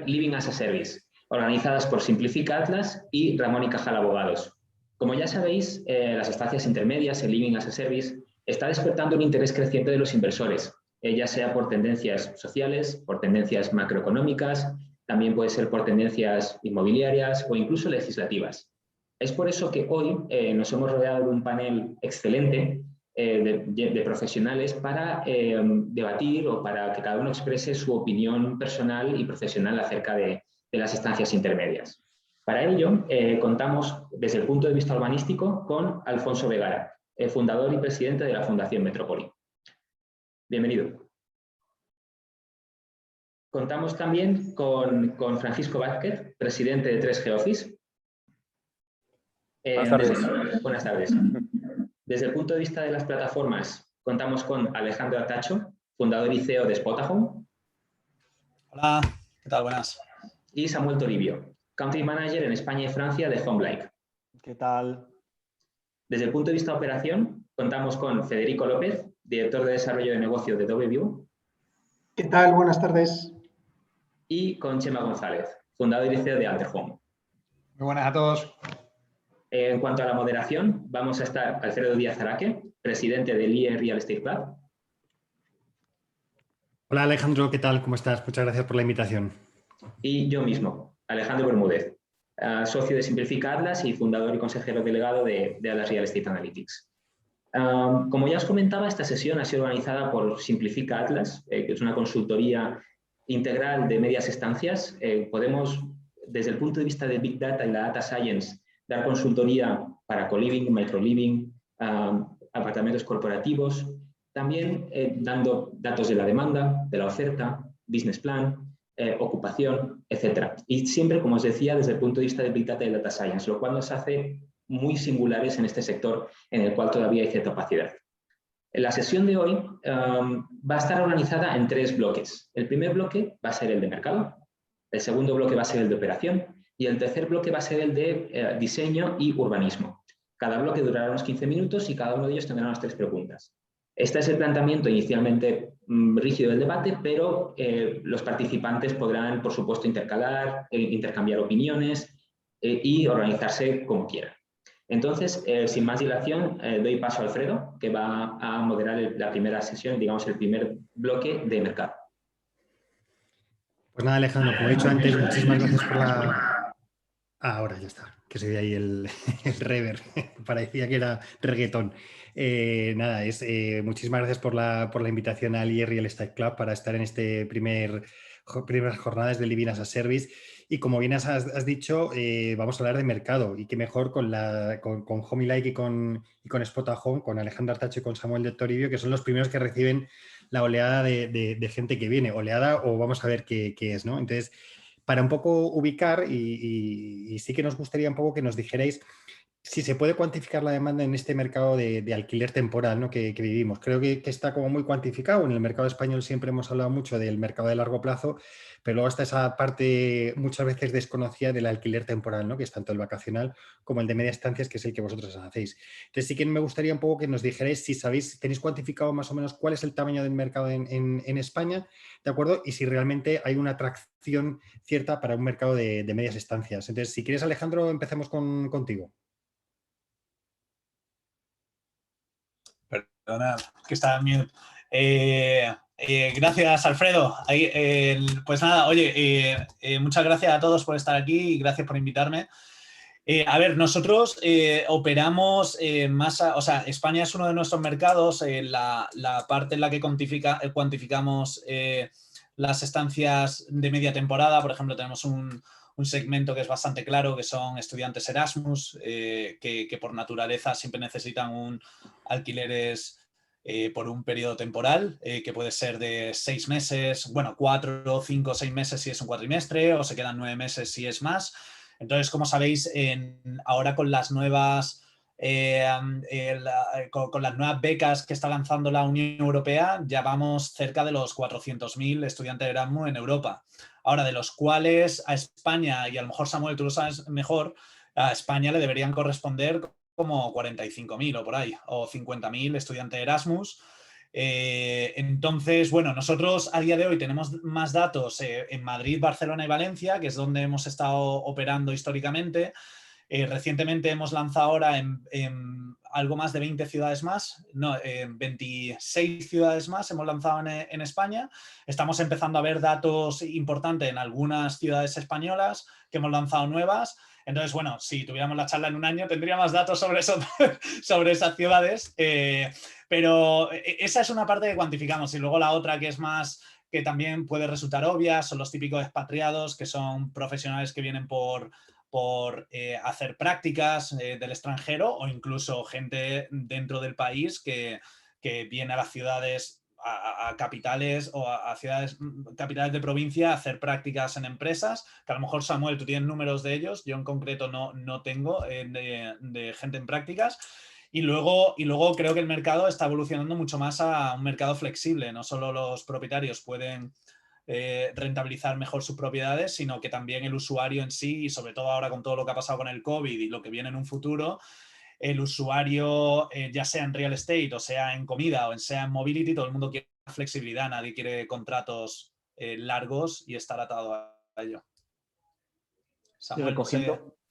Living as a Service, organizadas por Simplifica Atlas y Ramón y Cajal Abogados. Como ya sabéis, las estancias intermedias, el Living as a Service, está despertando un interés creciente de los inversores, ya sea por tendencias sociales, por tendencias macroeconómicas, también puede ser por tendencias inmobiliarias o incluso legislativas. Es por eso que hoy nos hemos rodeado de un panel excelente de profesionales para debatir o para que cada uno exprese su opinión personal y profesional acerca de las estancias intermedias. Para ello, contamos desde el punto de vista urbanístico con Alfonso Vegara, fundador y presidente de la Fundación Metrópoli. Bienvenido. Contamos también con Francisco Vázquez, presidente de 3G Office. Buenas tardes. Buenas tardes. Desde el punto de vista de las plataformas, contamos con Alejandro Artacho, fundador y CEO de Spotahome. Hola, ¿qué tal? Buenas. Y Samuel Toribio, Country Manager en España y Francia de HomeLike. ¿Qué tal? Desde el punto de vista de operación, contamos con Federico López, director de desarrollo de negocio de DoubleView. ¿Qué tal? Buenas tardes. Y con Chema González, fundador y CEO de Alterhome. Muy buenas a todos. En cuanto a la moderación, vamos a estar Alfredo Díaz Araque, presidente del IE Real Estate Club. Hola Alejandro, ¿qué tal? ¿Cómo estás? Muchas gracias por la invitación. Y yo mismo, Alejandro Bermúdez, socio de Simplifica Atlas y fundador y consejero delegado de Atlas Real Estate Analytics. Como ya os comentaba, esta sesión ha sido organizada por Simplifica Atlas, que es una consultoría integral de medias estancias. Podemos, desde el punto de vista de Big Data y la Data Science, dar consultoría para co-living, micro-living, apartamentos corporativos, también dando datos de la demanda, de la oferta, business plan, ocupación, etc. Y siempre, como os decía, desde el punto de vista de Big Data y Data Science, lo cual nos hace muy singulares en este sector en el cual todavía hay cierta opacidad. La sesión de hoy va a estar organizada en 3 bloques. El primer bloque va a ser el de mercado, el segundo bloque va a ser el de operación y el tercer bloque va a ser el de diseño y urbanismo. Cada bloque durará unos 15 minutos y cada uno de ellos tendrá unas 3 preguntas. Este es el planteamiento inicialmente rígido del debate, pero los participantes podrán, por supuesto, intercalar, intercambiar opiniones y organizarse como quieran. Entonces, sin más dilación, doy paso a Alfredo, que va a moderar la primera sesión, digamos, el primer bloque de mercado. Pues nada, Alejandro, como he dicho antes, muchísimas gracias por la... ahora ya está, que se ve ahí el reverb, parecía que era reggaetón. Muchísimas gracias por la invitación al IE Real Estate Club para estar en este primeras jornadas de Living as a Service. Y como bien has dicho, vamos a hablar de mercado y qué mejor con HomeLike y con Spotahome, con Alejandro Artacho y con Samuel de Toribio, que son los primeros que reciben la oleada de gente que viene. Oleada o vamos a ver qué es, ¿no? Entonces, para un poco ubicar y sí que nos gustaría un poco que nos dijerais si se puede cuantificar la demanda en este mercado de alquiler temporal, ¿no? que vivimos. Creo que está como muy cuantificado. En el mercado español siempre hemos hablado mucho del mercado de largo plazo, pero luego está esa parte muchas veces desconocida del alquiler temporal, ¿no? Que es tanto el vacacional como el de media estancias, que es el que vosotros hacéis. Entonces sí que me gustaría un poco que nos dijerais si tenéis cuantificado más o menos cuál es el tamaño del mercado en España, ¿de acuerdo? Y si realmente hay una atracción cierta para un mercado de medias estancias. Entonces, si quieres, Alejandro, empecemos contigo. Perdona, que estaba en mute. Gracias, Alfredo. Pues nada, oye, muchas gracias a todos por estar aquí y gracias por invitarme. A ver, nosotros operamos o sea, España es uno de nuestros mercados, la parte en la que cuantificamos las estancias de media temporada. Por ejemplo, tenemos un segmento que es bastante claro, que son estudiantes Erasmus, que por naturaleza siempre necesitan alquileres por un periodo temporal, que puede ser de 6 meses, bueno, 4, 5, 6 meses si es un cuatrimestre, o se quedan 9 meses si es más. Entonces, como sabéis, ahora con las nuevas con las nuevas becas que está lanzando la Unión Europea, ya vamos cerca de los 400.000 estudiantes de Erasmus en Europa. Ahora, de los cuales a España, y a lo mejor Samuel tú lo sabes mejor, a España le deberían corresponder como 45.000 o por ahí, o 50.000 estudiantes de Erasmus. Entonces, bueno, nosotros a día de hoy tenemos más datos en Madrid, Barcelona y Valencia, que es donde hemos estado operando históricamente. Recientemente hemos lanzado ahora en algo más de 20 ciudades más, no, 26 ciudades más hemos lanzado en España. Estamos empezando a ver datos importantes en algunas ciudades españolas que hemos lanzado nuevas. Entonces, bueno, si tuviéramos la charla en un año tendría más datos sobre eso, sobre esas ciudades, pero esa es una parte que cuantificamos. Y luego la otra que es más, que también puede resultar obvia, son los típicos expatriados, que son profesionales que vienen por hacer prácticas del extranjero, o incluso gente dentro del país que viene a las ciudades, a capitales o a ciudades capitales de provincia a hacer prácticas en empresas, que a lo mejor, Samuel, tú tienes números de ellos, yo en concreto no tengo de gente en prácticas. Y luego creo que el mercado está evolucionando mucho más a un mercado flexible. No solo los propietarios pueden rentabilizar mejor sus propiedades, sino que también el usuario en sí, y sobre todo ahora con todo lo que ha pasado con el COVID y lo que viene en un futuro, el usuario, ya sea en real estate o sea en comida o sea en mobility, todo el mundo quiere flexibilidad, nadie quiere contratos largos y estar atado a ello. Samuel,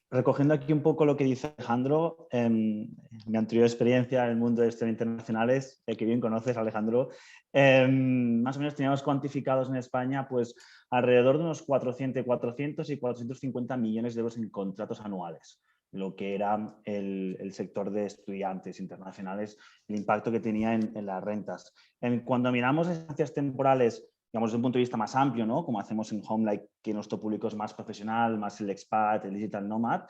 recogiendo aquí un poco lo que dice Alejandro, mi anterior experiencia en el mundo de estudios internacionales, que bien conoces, Alejandro, más o menos teníamos cuantificados en España pues alrededor de unos 400 y 450 millones de euros en contratos anuales, lo que era el sector de estudiantes internacionales, el impacto que tenía en las rentas. Cuando miramos estancias temporales, digamos, desde un punto de vista más amplio, ¿no? Como hacemos en Homelike, que nuestro público es más profesional, más el expat, el digital nomad,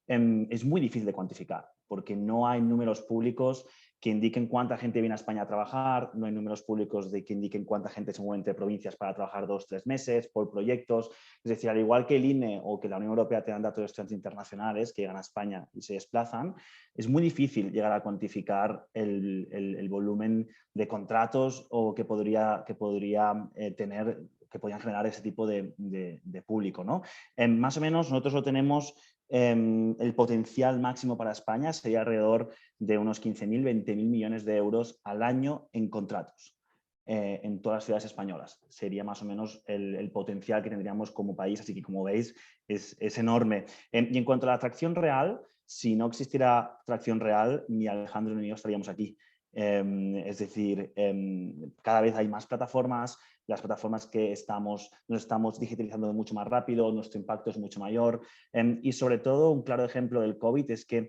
es muy difícil de cuantificar, porque no hay números públicos que indiquen cuánta gente viene a España a trabajar, no hay números públicos que indiquen cuánta gente se mueve entre provincias para trabajar 2 o 3 meses por proyectos. Es decir, al igual que el INE o que la Unión Europea te dan datos de estudiantes internacionales que llegan a España y se desplazan, es muy difícil llegar a cuantificar el volumen de contratos o que podrían generar ese tipo de público, ¿no? Más o menos nosotros lo tenemos. El potencial máximo para España sería alrededor de unos 15.000, 20.000 millones de euros al año en contratos en todas las ciudades españolas. Sería más o menos el potencial que tendríamos como país, así que como veis es enorme. Y en cuanto a la atracción real, si no existiera atracción real, ni Alejandro ni yo estaríamos aquí. Es decir, cada vez hay más plataformas, las plataformas que nos estamos digitalizando mucho más rápido, nuestro impacto es mucho mayor y sobre todo un claro ejemplo del COVID es que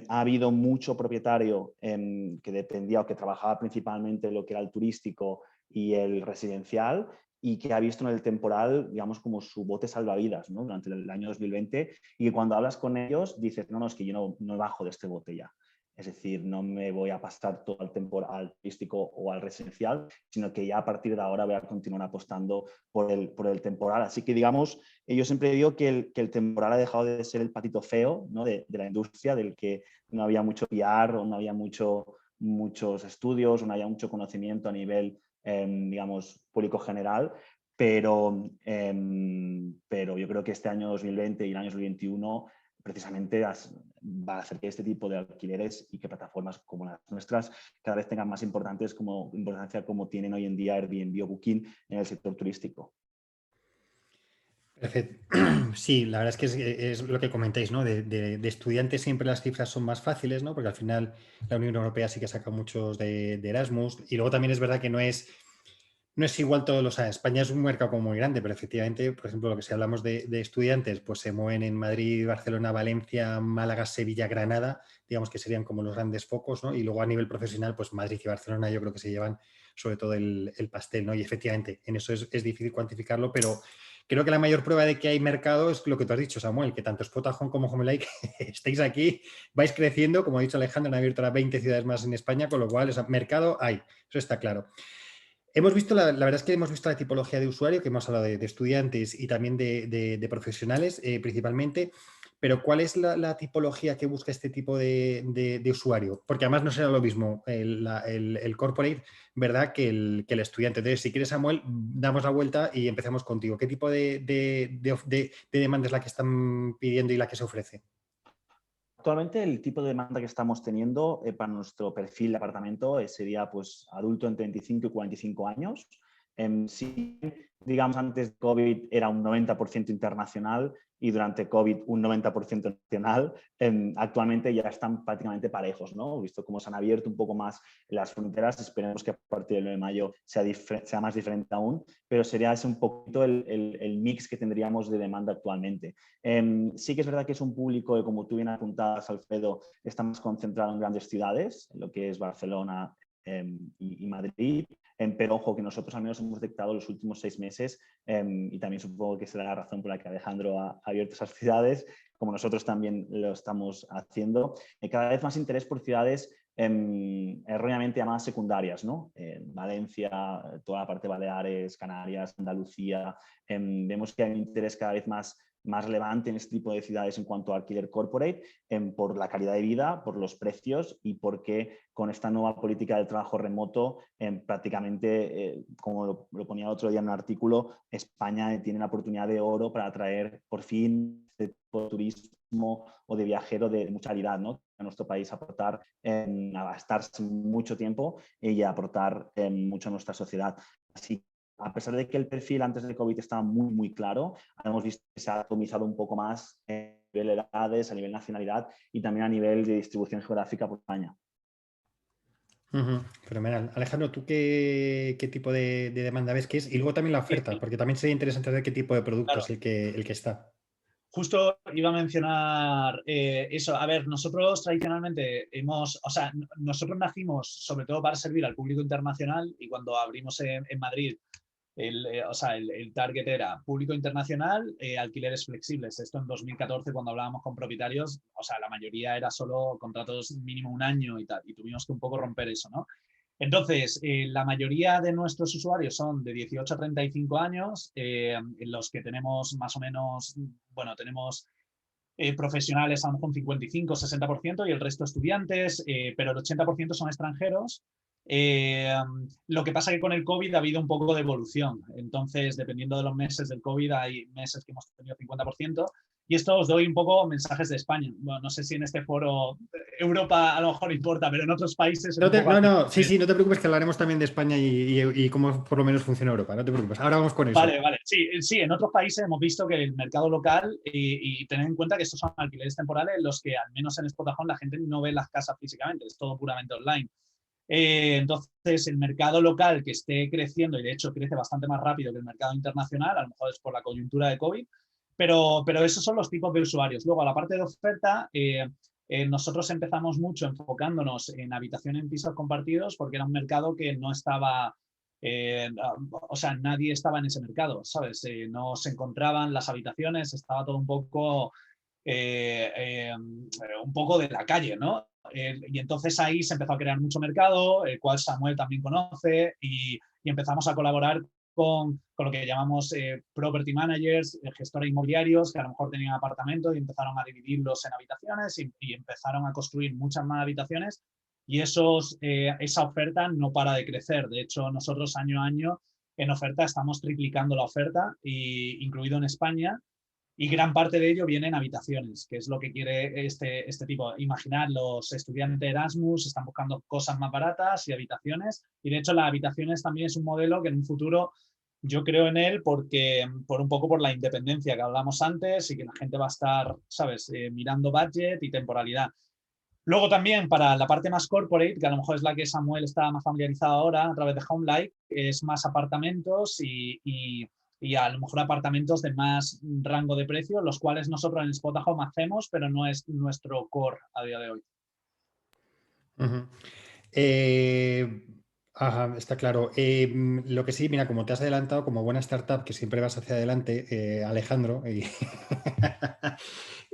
ha habido mucho propietario que dependía o que trabajaba principalmente en lo que era el turístico y el residencial y que ha visto en el temporal, digamos, como su bote salvavidas, ¿no? Durante el año 2020 y que cuando hablas con ellos dices, no, es que yo no bajo de este bote ya. Es decir, no me voy a pasar todo el temporal turístico o al residencial, sino que ya a partir de ahora voy a continuar apostando por el temporal. Así que, digamos, yo siempre digo que el temporal ha dejado de ser el patito feo, ¿no? de la industria, del que no había mucho PR o no había muchos estudios, o no había mucho conocimiento a nivel, digamos, público general. Pero yo creo que este año 2020 y el año 2021 precisamente va a hacer que este tipo de alquileres y que plataformas como las nuestras cada vez tengan más importancia como tienen hoy en día Airbnb o Booking en el sector turístico. Perfecto. Sí, la verdad es que es lo que comentáis, ¿no? De estudiantes siempre las cifras son más fáciles, ¿no? Porque al final la Unión Europea sí que saca muchos de Erasmus y luego también es verdad que no es igual todos los años. España es un mercado como muy grande, pero efectivamente, por ejemplo, lo que si hablamos de estudiantes, pues se mueven en Madrid, Barcelona, Valencia, Málaga, Sevilla, Granada, digamos que serían como los grandes focos, ¿no? Y luego a nivel profesional, pues Madrid y Barcelona yo creo que se llevan sobre todo el pastel, ¿no? Y efectivamente, en eso es difícil cuantificarlo, pero creo que la mayor prueba de que hay mercado es lo que tú has dicho, Samuel, que tanto Spotahome como Homelike estáis aquí, vais creciendo, como ha dicho Alejandro, han abierto las 20 ciudades más en España, con lo cual, mercado hay, eso está claro. Hemos visto, la verdad es que hemos visto la tipología de usuario, que hemos hablado de estudiantes y también de profesionales principalmente, pero ¿cuál es la tipología que busca este tipo de usuario? Porque además no será lo mismo el corporate, ¿verdad?, que el estudiante. Entonces, si quieres, Samuel, damos la vuelta y empezamos contigo. ¿Qué tipo de demanda es la que están pidiendo y la que se ofrece? actualmente el tipo de demanda que estamos teniendo para nuestro perfil de apartamento sería pues adulto entre 25 y 45 años. Sí, digamos, antes de COVID era un 90% internacional y durante COVID un 90% nacional. Actualmente ya están prácticamente parejos, ¿no? Visto cómo se han abierto un poco más las fronteras, esperemos que a partir del 9 de mayo sea más diferente aún, pero sería ese un poquito el mix que tendríamos de demanda actualmente. Sí que es verdad que es un público que, como tú bien apuntabas, Alfredo, está más concentrado en grandes ciudades, en lo que es Barcelona y Madrid. Pero ojo, que nosotros al menos hemos detectado los últimos 6 meses y también supongo que será la razón por la que Alejandro ha abierto esas ciudades, como nosotros también lo estamos haciendo, cada vez más interés por ciudades erróneamente llamadas secundarias, ¿no? Valencia, toda la parte de Baleares, Canarias, Andalucía, vemos que hay un interés cada vez más relevante en este tipo de ciudades en cuanto a alquiler corporate, por la calidad de vida, por los precios y porque con esta nueva política del trabajo remoto, prácticamente, como lo ponía el otro día en un artículo, España tiene la oportunidad de oro para atraer por fin este tipo de turismo o de viajero de mucha calidad, ¿no? A nuestro país, aportar, a gastarse mucho tiempo y a aportar mucho a nuestra sociedad. Así, a pesar de que el perfil antes del COVID estaba muy, muy claro, hemos visto que se ha atomizado un poco más a nivel de edades, a nivel nacionalidad y también a nivel de distribución geográfica por España. Fenomenal. Alejandro, ¿tú qué tipo de demanda ves que es? Y luego también la oferta, porque también sería interesante ver qué tipo de producto Claro. es el que está. Justo iba a mencionar eso. A ver, nosotros tradicionalmente nosotros nacimos sobre todo para servir al público internacional y cuando abrimos en Madrid, el target era público internacional, alquileres flexibles. Esto en 2014, cuando hablábamos con propietarios, la mayoría era solo contratos mínimo un año y tal, y tuvimos que un poco romper eso, ¿no? Entonces, la mayoría de nuestros usuarios son de 18 a 35 años, en los que tenemos más o menos, bueno, tenemos profesionales a lo mejor un 55, 60% y el resto estudiantes, pero el 80% son extranjeros. Lo que pasa que con el COVID ha habido un poco de evolución. Entonces, dependiendo de los meses del COVID, hay meses que hemos tenido 50%. Y esto os doy un poco mensajes de España. Bueno, no sé si en este foro Europa a lo mejor importa, pero en otros países... No, no te preocupes, que hablaremos también de España y cómo por lo menos funciona Europa. No te preocupes. Ahora vamos con eso. Vale. Sí, en otros países hemos visto que el mercado local, y tened en cuenta que estos son alquileres temporales, los que al menos en Spotahome la gente no ve las casas físicamente, es todo puramente online. Entonces, el mercado local que esté creciendo, y de hecho crece bastante más rápido que el mercado internacional, a lo mejor es por la coyuntura de COVID, pero esos son los tipos de usuarios. Luego, a la parte de oferta, nosotros empezamos mucho enfocándonos en habitación en pisos compartidos porque era un mercado que no estaba... nadie estaba en ese mercado, ¿sabes? No se encontraban las habitaciones, estaba todo un poco de la calle, ¿no? Y entonces ahí se empezó a crear mucho mercado, el cual Samuel también conoce, y empezamos a colaborar con lo que llamamos property managers, gestores inmobiliarios, que a lo mejor tenían apartamentos y empezaron a dividirlos en habitaciones y empezaron a construir muchas más habitaciones. Y esa oferta no para de crecer. De hecho, nosotros año a año en oferta estamos triplicando la oferta, incluido en España, y gran parte de ello viene en habitaciones, que es lo que quiere este tipo. Imaginar, los estudiantes de Erasmus están buscando cosas más baratas y habitaciones, y de hecho las habitaciones también es un modelo que en un futuro yo creo en él porque un poco por la independencia que hablamos antes y que la gente va a estar, ¿sabes?, mirando budget y temporalidad. Luego también para la parte más corporate, que a lo mejor es la que Samuel está más familiarizado ahora a través de HomeLife, es más apartamentos y a lo mejor apartamentos de más rango de precio, los cuales nosotros en Spotahome hacemos, pero no es nuestro core a día de hoy. Está claro. Lo que sí, mira, como te has adelantado, como buena startup que siempre vas hacia adelante, Alejandro,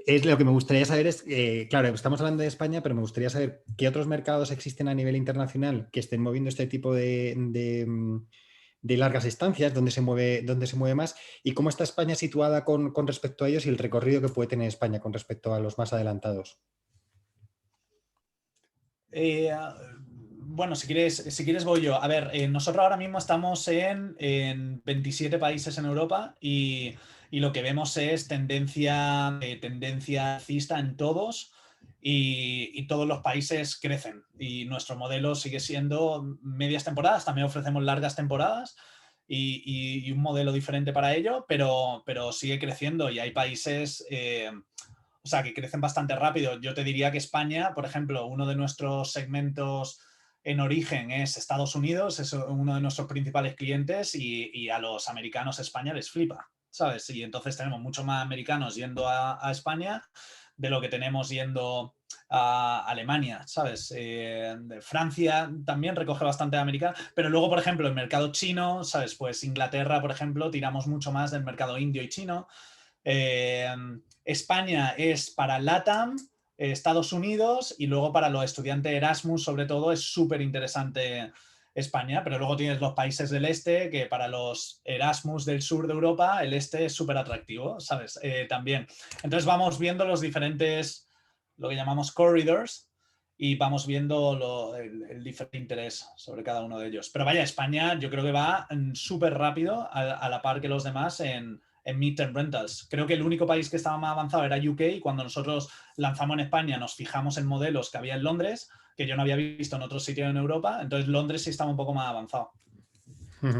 es lo que me gustaría saber es, claro, estamos hablando de España, pero me gustaría saber qué otros mercados existen a nivel internacional que estén moviendo este tipo de largas estancias, dónde se mueve más y cómo está España situada con respecto a ellos y el recorrido que puede tener España con respecto a los más adelantados. Bueno, si quieres voy yo. A ver, nosotros ahora mismo estamos en 27 países en Europa y lo que vemos es tendencia alcista en todos. y todos los países crecen. Y nuestro modelo sigue siendo medias temporadas, también ofrecemos largas temporadas y un modelo diferente para ello, pero sigue creciendo y hay países o sea, que crecen bastante rápido. Yo te diría que España, por ejemplo, uno de nuestros segmentos en origen es Estados Unidos, es uno de nuestros principales clientes y a los americanos España les flipa, ¿sabes? Y entonces tenemos mucho más americanos yendo a España de lo que tenemos yendo a Alemania, ¿sabes? Francia también recoge bastante de América, pero luego, por ejemplo, el mercado chino, ¿sabes? Pues Inglaterra, por ejemplo, tiramos mucho más del mercado indio y chino. España es para LATAM, Estados Unidos y luego para los estudiantes Erasmus, sobre todo, es súper interesante España, pero luego tienes los países del este que para los Erasmus del sur de Europa el este es súper atractivo, ¿sabes? También. Entonces vamos viendo los diferentes, lo que llamamos corridors, y vamos viendo el diferente interés sobre cada uno de ellos. Pero vaya, España yo creo que va súper rápido a la par que los demás en midterm rentals. Creo que el único país que estaba más avanzado era UK y cuando nosotros lanzamos en España nos fijamos en modelos que había en Londres, que yo no había visto en otros sitios en Europa, entonces Londres sí estaba un poco más avanzado.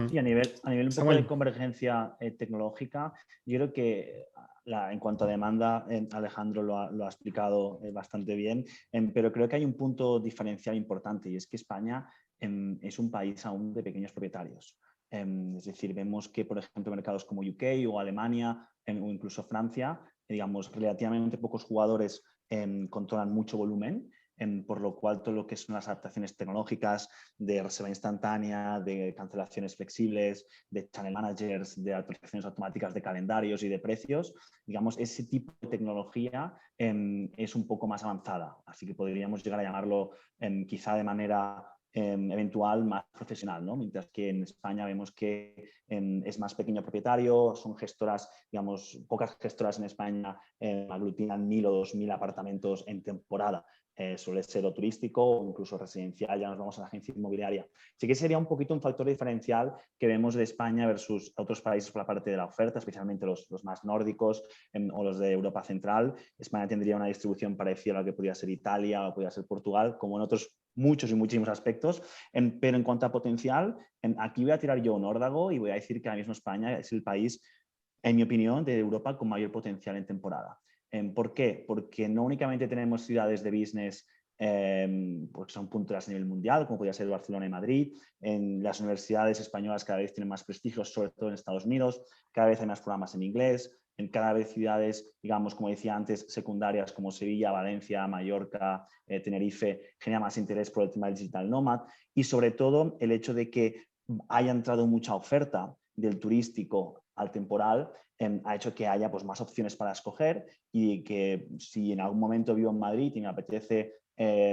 Sí, a nivel un poco Samuel. de convergencia tecnológica, yo creo que en cuanto a demanda, Alejandro lo ha explicado bastante bien, pero creo que hay un punto diferencial importante y es que España es un país aún de pequeños propietarios. Es decir, vemos que, por ejemplo, mercados como UK o Alemania o incluso Francia, digamos, relativamente pocos jugadores controlan mucho volumen. Por lo cual todo lo que son las adaptaciones tecnológicas de reserva instantánea, de cancelaciones flexibles, de channel managers, de actualizaciones automáticas de calendarios y de precios, digamos, ese tipo de tecnología es un poco más avanzada. Así que podríamos llegar a llamarlo quizá de manera eventual más profesional, ¿no? Mientras que en España vemos que es más pequeño propietario, son gestoras, digamos, pocas gestoras en España aglutinan 1.000 o 2.000 apartamentos en temporada. Suele ser o turístico o incluso residencial, ya nos vamos a la agencia inmobiliaria. Sí que sería un poquito un factor diferencial que vemos de España versus otros países por la parte de la oferta, especialmente los más nórdicos o los de Europa Central. España tendría una distribución parecida a la que podría ser Italia o podría ser Portugal, como en otros muchos y muchísimos aspectos, pero en cuanto a potencial, aquí voy a tirar yo un órdago y voy a decir que ahora mismo España es el país, en mi opinión, de Europa con mayor potencial en temporada. ¿Por qué? Porque no únicamente tenemos ciudades de business porque son punteras a nivel mundial, como podría ser Barcelona y Madrid. En las universidades españolas cada vez tienen más prestigio, sobre todo en Estados Unidos. Cada vez hay más programas en inglés. En cada vez ciudades, digamos, como decía antes, secundarias como Sevilla, Valencia, Mallorca, Tenerife, genera más interés por el tema del digital nomad. Y sobre todo el hecho de que haya entrado mucha oferta del turístico al temporal ha hecho que haya pues, más opciones para escoger y que si en algún momento vivo en Madrid y me apetece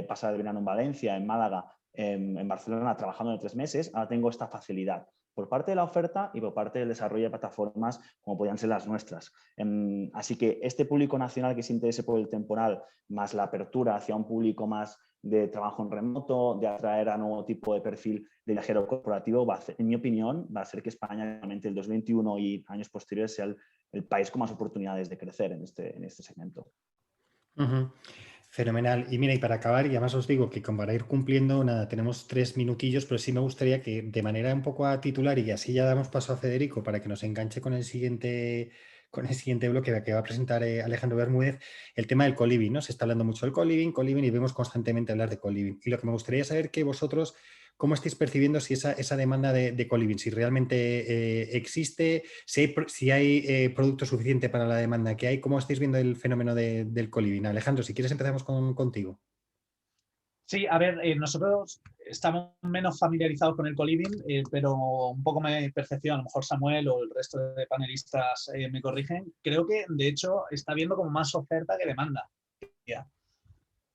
pasar el verano en Valencia, en Málaga, en Barcelona, trabajando en 3 meses, ahora tengo esta facilidad por parte de la oferta y por parte del desarrollo de plataformas como podrían ser las nuestras. Así que este público nacional que se interese por el temporal, más la apertura hacia un público más de trabajo en remoto, de atraer a nuevo tipo de perfil de viajero corporativo, en mi opinión, va a hacer que España, realmente el 2021 y años posteriores, sea el país con más oportunidades de crecer en este segmento. Fenomenal. Y mira, y para acabar, y además os digo que como para ir cumpliendo, nada, tenemos 3 minutillos, pero sí me gustaría que de manera un poco a titular y así ya damos paso a Federico para que nos enganche con el siguiente bloque que va a presentar Alejandro Bermúdez, el tema del co-living, ¿no? Se está hablando mucho del co-living y vemos constantemente hablar de co-living. Y lo que me gustaría saber que vosotros, ¿cómo estáis percibiendo si esa demanda de co-living, si realmente existe, si hay producto suficiente para la demanda que hay? ¿Cómo estáis viendo el fenómeno del co-living? Alejandro, si quieres empezamos contigo. Sí, a ver, nosotros estamos menos familiarizados con el co-living, pero un poco mi percepción, a lo mejor Samuel o el resto de panelistas me corrigen, creo que de hecho está habiendo como más oferta que demanda.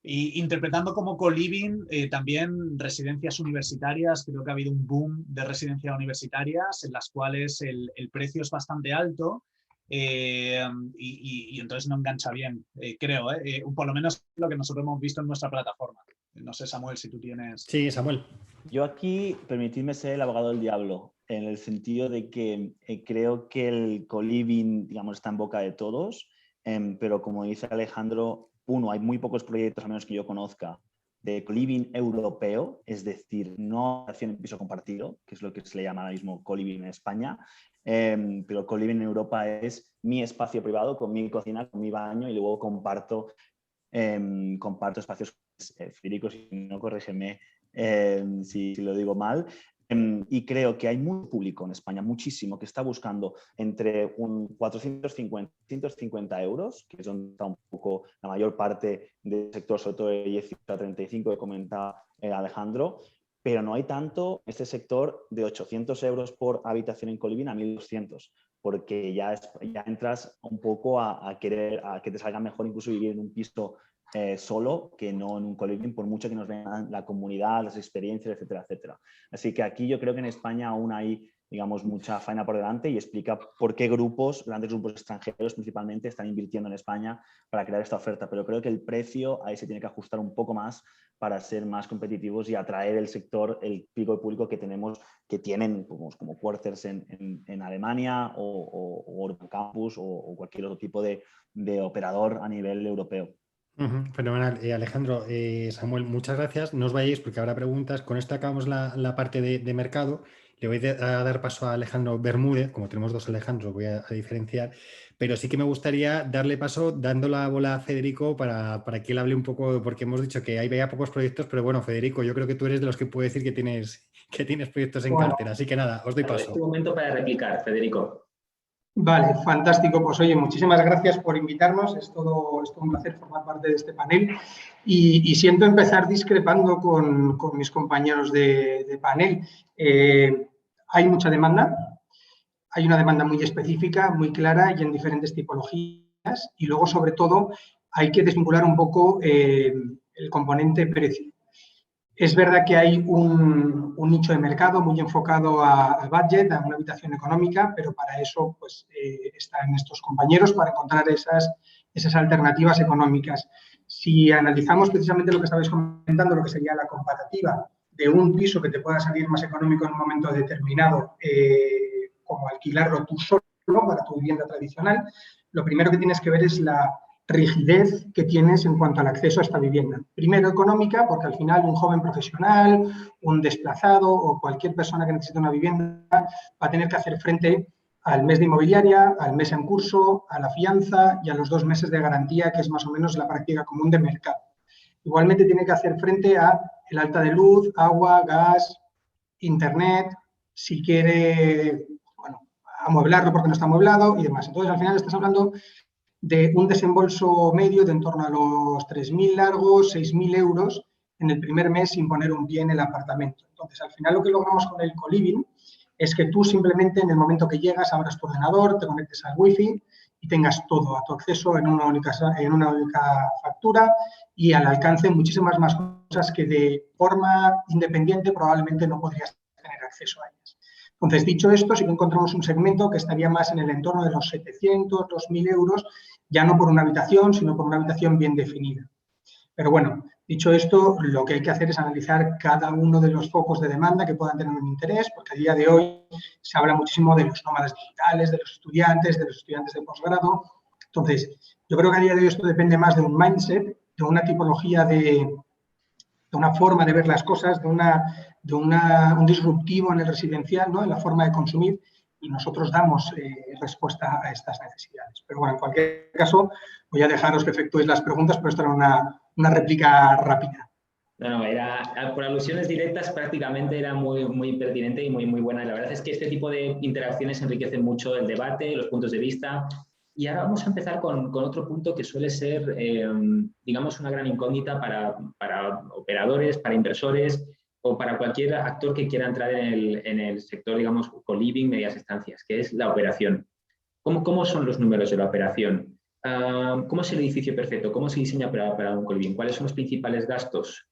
Y interpretando como co-living también residencias universitarias, creo que ha habido un boom de residencias universitarias en las cuales el precio es bastante alto y entonces no engancha bien, creo, por lo menos lo que nosotros hemos visto en nuestra plataforma. No sé, Samuel, si tú tienes... Sí, Samuel. Yo aquí, permitidme ser el abogado del diablo, en el sentido de que creo que el co-living, digamos, está en boca de todos, pero como dice Alejandro, uno, hay muy pocos proyectos, a menos que yo conozca, de co-living europeo, es decir, no acción en piso compartido, que es lo que se le llama ahora mismo co-living en España, pero co-living en Europa es mi espacio privado con mi cocina, con mi baño y luego comparto espacios. Federico, si no, corrígeme si lo digo mal. Y creo que hay mucho público en España, muchísimo, que está buscando entre un 450 euros, que es donde está un poco la mayor parte del sector, sobre todo de 18 a 35 que comentaba Alejandro, pero no hay tanto este sector de 800 euros por habitación en co-living a 1.200, porque ya entras un poco a querer a que te salga mejor incluso vivir en un piso solo que no en un co-living, por mucho que nos vengan la comunidad, las experiencias, etcétera, etcétera. Así que aquí yo creo que en España aún hay, digamos, mucha faena por delante y explica por qué grandes grupos extranjeros principalmente, están invirtiendo en España para crear esta oferta. Pero creo que el precio ahí se tiene que ajustar un poco más para ser más competitivos y atraer el sector, el pico de público que tenemos, que tienen como Quarters en Alemania o Urban Campus o cualquier otro tipo de operador a nivel europeo. Fenomenal. Alejandro, Samuel, muchas gracias. No os vayáis porque habrá preguntas. Con esto acabamos la parte de mercado. Le voy a dar paso a Alejandro Bermúdez. Como tenemos dos Alejandros, voy a diferenciar. Pero sí que me gustaría darle paso dando la bola a Federico para que él hable un poco, porque hemos dicho que hay veía pocos proyectos, pero bueno, Federico, yo creo que tú eres de los que puede decir que tienes proyectos en cartera. Así que nada, os doy paso. Es tu momento para replicar, Federico. Vale, fantástico. Pues oye, muchísimas gracias por invitarnos. Es todo un placer formar parte de este panel. Y siento empezar discrepando con mis compañeros de panel. Hay mucha demanda. Hay una demanda muy específica, muy clara y en diferentes tipologías. Y luego, sobre todo, hay que desvincular un poco el componente precio. Es verdad que hay un nicho de mercado muy enfocado a budget, a una habitación económica, pero para eso pues, están estos compañeros para encontrar esas alternativas económicas. Si analizamos precisamente lo que estabais comentando, lo que sería la comparativa de un piso que te pueda salir más económico en un momento determinado, como alquilarlo tú solo para tu vivienda tradicional, lo primero que tienes que ver es la rigidez que tienes en cuanto al acceso a esta vivienda. Primero, económica, porque al final un joven profesional, un desplazado o cualquier persona que necesite una vivienda va a tener que hacer frente al mes de inmobiliaria, al mes en curso, a la fianza y a los 2 meses de garantía, que es más o menos la práctica común del mercado. Igualmente tiene que hacer frente a el alta de luz, agua, gas, internet, si quiere, bueno, amueblarlo porque no está amueblado y demás. Entonces, al final estás hablando de un desembolso medio de en torno a los 3.000 largos, 6.000 euros en el primer mes sin poner un pie en el apartamento. Entonces, al final lo que logramos con el co-living es que tú simplemente en el momento que llegas abras tu ordenador, te conectes al wifi y tengas todo a tu acceso en una única factura y al alcance muchísimas más cosas que de forma independiente probablemente no podrías tener acceso a ellas. Entonces, dicho esto, sí que encontramos un segmento que estaría más en el entorno de los 700, 2.000 euros, ya no por una habitación, sino por una habitación bien definida. Pero bueno, dicho esto, lo que hay que hacer es analizar cada uno de los focos de demanda que puedan tener un interés, porque a día de hoy se habla muchísimo de los nómadas digitales, de los estudiantes de posgrado. Entonces, yo creo que a día de hoy esto depende más de un mindset, de una tipología de una forma de ver las cosas, de un disruptivo en el residencial, ¿no? En la forma de consumir, y nosotros damos respuesta a estas necesidades. Pero bueno, en cualquier caso, voy a dejaros que efectuéis las preguntas, pero esto era una réplica rápida. No, por alusiones directas prácticamente era muy pertinente y muy buena. La verdad es que este tipo de interacciones enriquecen mucho el debate, los puntos de vista. Y ahora vamos a empezar con otro punto que suele ser, digamos, una gran incógnita para operadores, para inversores o para cualquier actor que quiera entrar en el sector, digamos, co-living, medias estancias, que es la operación. ¿Cómo son los números de la operación? ¿Cómo es el edificio perfecto? ¿Cómo se diseña para un co-living? ¿Cuáles son los principales gastos?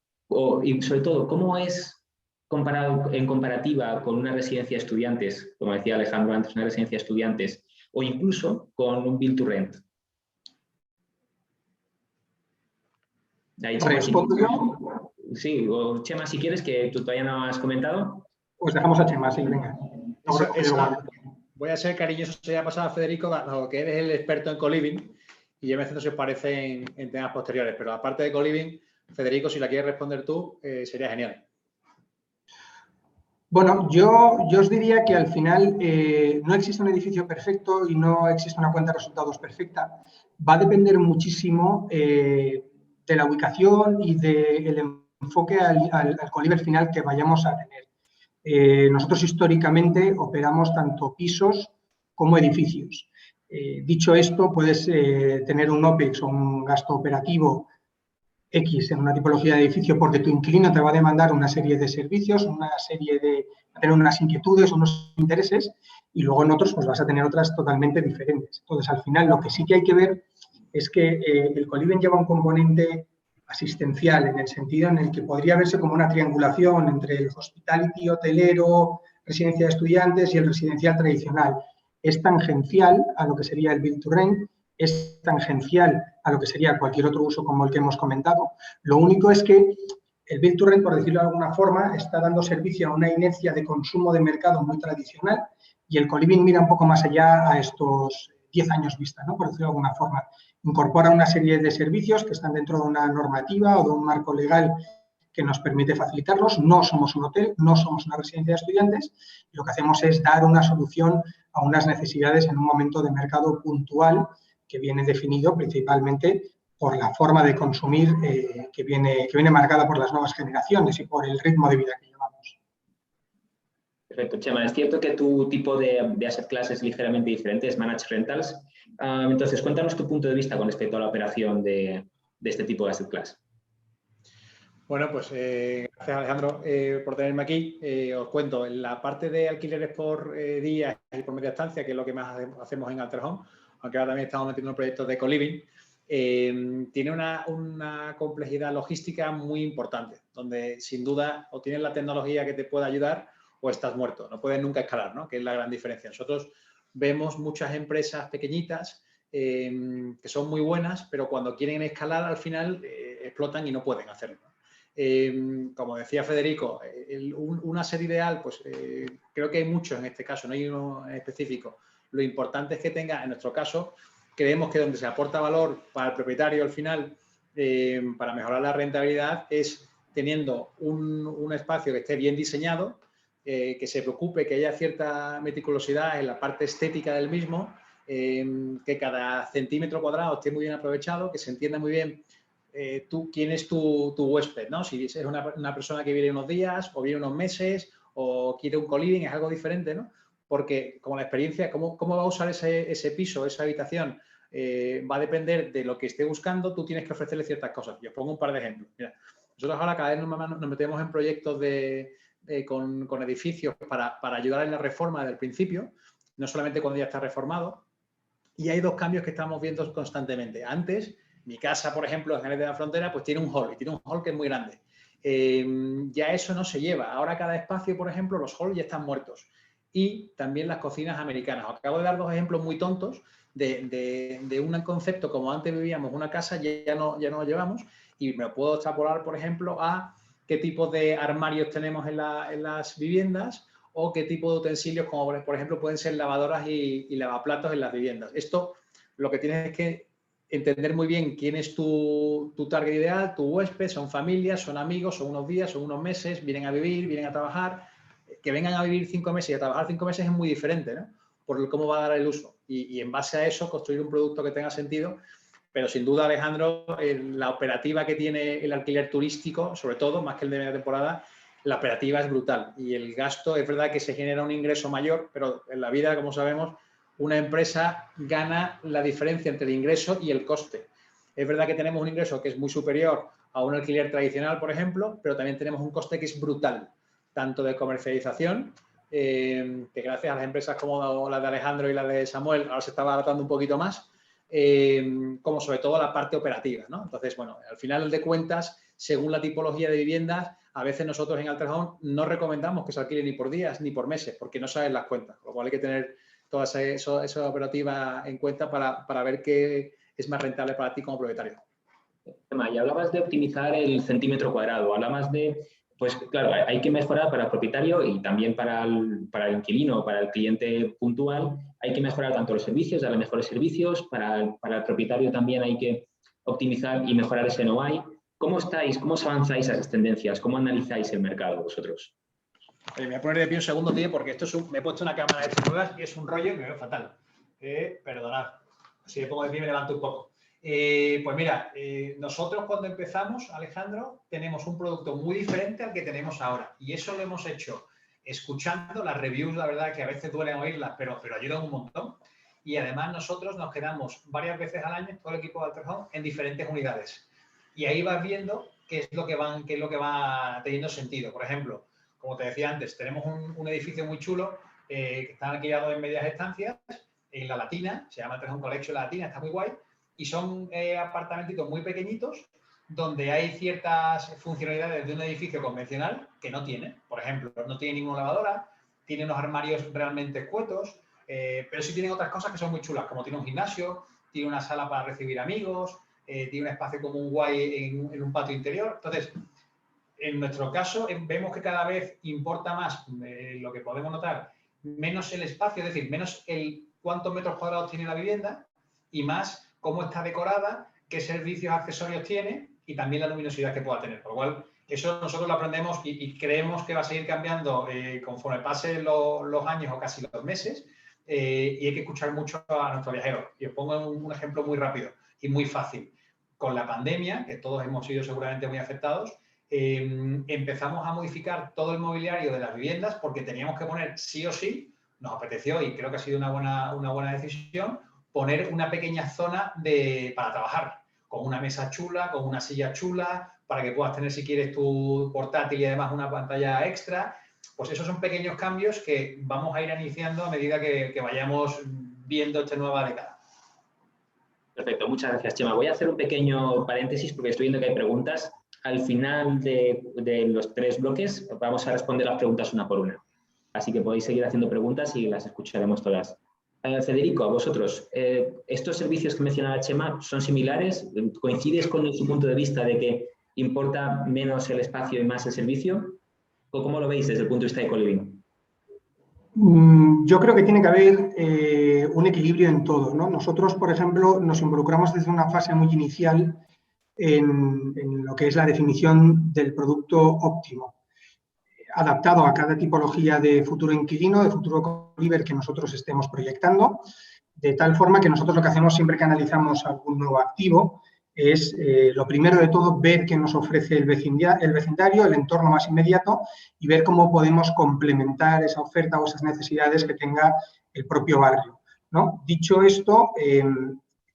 Y sobre todo, ¿cómo es comparado en comparativa con una residencia de estudiantes? Como decía Alejandro antes, una residencia de estudiantes, o incluso con un build to rent. ¿Respondo yo? Sí, o Chema, si quieres, que tú todavía no has comentado. Pues dejamos a Chema, sí, venga. Voy a ser cariñoso, se ha pasado a Federico, dado que eres el experto en co-living, y ya me centro si os parece en temas posteriores. Pero aparte de co-living, Federico, si la quieres responder tú, sería genial. Bueno, yo os diría que al final no existe un edificio perfecto y no existe una cuenta de resultados perfecta. Va a depender muchísimo de la ubicación y del enfoque al co-living final que vayamos a tener. Nosotros históricamente operamos tanto pisos como edificios. Dicho esto, puedes tener un OPEX o un gasto operativo X en una tipología de edificio porque tu inquilino te va a demandar una serie de servicios, tener unas inquietudes, unos intereses, y luego en otros pues vas a tener otras totalmente diferentes. Entonces, al final, lo que sí que hay que ver es que el co-living lleva un componente asistencial en el sentido en el que podría verse como una triangulación entre el hospitality hotelero, residencia de estudiantes y el residencial tradicional. Es tangencial a lo que sería el build to rent, es tangencial a lo que sería cualquier otro uso como el que hemos comentado. Lo único es que el build to rent, por decirlo de alguna forma, está dando servicio a una inercia de consumo de mercado muy tradicional y el co-living mira un poco más allá a estos 10 años vista, ¿no? Por decirlo de alguna forma. Incorpora una serie de servicios que están dentro de una normativa o de un marco legal que nos permite facilitarlos. No somos un hotel, no somos una residencia de estudiantes. Y lo que hacemos es dar una solución a unas necesidades en un momento de mercado puntual que viene definido principalmente por la forma de consumir que viene marcada por las nuevas generaciones y por el ritmo de vida que llevamos. Perfecto, Chema. Es cierto que tu tipo de asset class es ligeramente diferente, es Managed Rentals. Entonces, cuéntanos tu punto de vista con respecto a la operación de este tipo de asset class. Bueno, pues gracias Alejandro por tenerme aquí. Os cuento, en la parte de alquileres por día y por media estancia, que es lo que más hacemos en Alter Home, aunque ahora también estamos metiendo proyectos de co-living, tiene una complejidad logística muy importante, donde sin duda o tienes la tecnología que te pueda ayudar o estás muerto, no puedes nunca escalar, ¿no? Que es la gran diferencia. Nosotros vemos muchas empresas pequeñitas que son muy buenas, pero cuando quieren escalar al final explotan y no pueden hacerlo. Como decía Federico, un asset ideal, pues creo que hay muchos en este caso, no hay uno en específico. Lo importante es que tenga, en nuestro caso, creemos que donde se aporta valor para el propietario al final, para mejorar la rentabilidad, es teniendo un espacio que esté bien diseñado, que se preocupe, que haya cierta meticulosidad en la parte estética del mismo, que cada centímetro cuadrado esté muy bien aprovechado, que se entienda muy bien quién es tu huésped, ¿no? Si es una persona que viene unos días o viene unos meses o quiere un co-living, es algo diferente, ¿no? Porque como la experiencia, cómo va a usar ese piso, esa habitación, va a depender de lo que esté buscando, tú tienes que ofrecerle ciertas cosas. Yo os pongo un par de ejemplos. Mira, nosotros ahora cada vez nos metemos en proyectos con edificios para ayudar en la reforma desde el principio, no solamente cuando ya está reformado. Y hay dos cambios que estamos viendo constantemente. Antes, mi casa, por ejemplo, en Jerez de la Frontera, pues tiene un hall, y tiene un hall que es muy grande. Ya eso no se lleva. Ahora cada espacio, por ejemplo, los halls ya están muertos. Y también las cocinas americanas. Os acabo de dar dos ejemplos muy tontos de un concepto como antes vivíamos una casa, ya no lo llevamos, y me puedo extrapolar, por ejemplo, a qué tipo de armarios tenemos en las viviendas o qué tipo de utensilios, como por ejemplo pueden ser lavadoras y lavaplatos en las viviendas. Esto lo que tienes es que entender muy bien quién es tu target ideal, tu huésped, son familias, son amigos, son unos días, son unos meses, vienen a vivir, vienen a trabajar. Que vengan a vivir 5 meses y a trabajar 5 meses es muy diferente, ¿no? Por cómo va a dar el uso. Y en base a eso construir un producto que tenga sentido. Pero sin duda, Alejandro, la operativa que tiene el alquiler turístico, sobre todo, más que el de media temporada, la operativa es brutal. Y el gasto, es verdad que se genera un ingreso mayor, pero en la vida, como sabemos, una empresa gana la diferencia entre el ingreso y el coste. Es verdad que tenemos un ingreso que es muy superior a un alquiler tradicional, por ejemplo, pero también tenemos un coste que es brutal, tanto de comercialización, que gracias a las empresas como la de Alejandro y la de Samuel, ahora se está abaratando un poquito más, como sobre todo la parte operativa, ¿no? Entonces, bueno, al final de cuentas, según la tipología de viviendas, a veces nosotros en Alter Home no recomendamos que se alquile ni por días ni por meses, porque no saben las cuentas, con lo cual hay que tener toda esa operativa en cuenta para ver qué es más rentable para ti como propietario. Y hablabas de optimizar el centímetro cuadrado, hablabas de pues claro, hay que mejorar para el propietario y también para el inquilino, para el cliente puntual, hay que mejorar tanto los servicios, darle mejores servicios, para el propietario también hay que optimizar y mejorar ese NOI. ¿Cómo estáis? ¿Cómo os avanzáis a esas tendencias? ¿Cómo analizáis el mercado vosotros? Me voy a poner de pie un segundo, tío, porque esto es me he puesto una cámara de estas nuevas y es un rollo que me veo fatal. Perdonad, si me pongo de pie me levanto un poco. Pues mira, nosotros cuando empezamos, Alejandro, tenemos un producto muy diferente al que tenemos ahora. Y eso lo hemos hecho escuchando las reviews, la verdad que a veces duelen oírlas, pero ayudan un montón. Y además nosotros nos quedamos varias veces al año, todo el equipo de Alter Home, en diferentes unidades. Y ahí vas viendo qué es lo que va teniendo sentido. Por ejemplo, como te decía antes, tenemos un edificio muy chulo que está alquilado en medias estancias en La Latina, se llama Alter Home Collection La Latina, está muy guay, y son apartamentitos muy pequeñitos donde hay ciertas funcionalidades de un edificio convencional que no tiene. Por ejemplo, no tiene ninguna lavadora, tiene unos armarios realmente escuetos, pero sí tienen otras cosas que son muy chulas, como tiene un gimnasio, tiene una sala para recibir amigos, tiene un espacio común guay en un patio interior. Entonces, en nuestro caso, vemos que cada vez importa más lo que podemos notar, menos el espacio, es decir, menos el cuántos metros cuadrados tiene la vivienda y más cómo está decorada, qué servicios accesorios tiene y también la luminosidad que pueda tener. Por lo cual, eso nosotros lo aprendemos y creemos que va a seguir cambiando conforme pasen los años o casi los meses y hay que escuchar mucho a nuestros viajeros. Y os pongo un ejemplo muy rápido y muy fácil. Con la pandemia, que todos hemos sido seguramente muy afectados, empezamos a modificar todo el mobiliario de las viviendas porque teníamos que poner sí o sí, nos apeteció y creo que ha sido una buena decisión, poner una pequeña zona para trabajar, con una mesa chula, con una silla chula, para que puedas tener, si quieres, tu portátil y además una pantalla extra. Pues esos son pequeños cambios que vamos a ir iniciando a medida que vayamos viendo esta nueva década. Perfecto, muchas gracias, Chema. Voy a hacer un pequeño paréntesis porque estoy viendo que hay preguntas. Al final de los 3 bloques vamos a responder las preguntas una por una. Así que podéis seguir haciendo preguntas y las escucharemos todas. Federico, a vosotros, ¿estos servicios que mencionaba Chema son similares? ¿Coincides con su punto de vista de que importa menos el espacio y más el servicio? ¿O cómo lo veis desde el punto de vista de co-living? Yo creo que tiene que haber un equilibrio en todo, ¿no? Nosotros, por ejemplo, nos involucramos desde una fase muy inicial en lo que es la definición del producto óptimo, adaptado a cada tipología de futuro inquilino, de futuro co-liver que nosotros estemos proyectando, de tal forma que nosotros lo que hacemos siempre que analizamos algún nuevo activo es, lo primero de todo, ver qué nos ofrece el vecindario, el entorno más inmediato y ver cómo podemos complementar esa oferta o esas necesidades que tenga el propio barrio, ¿no? Dicho esto,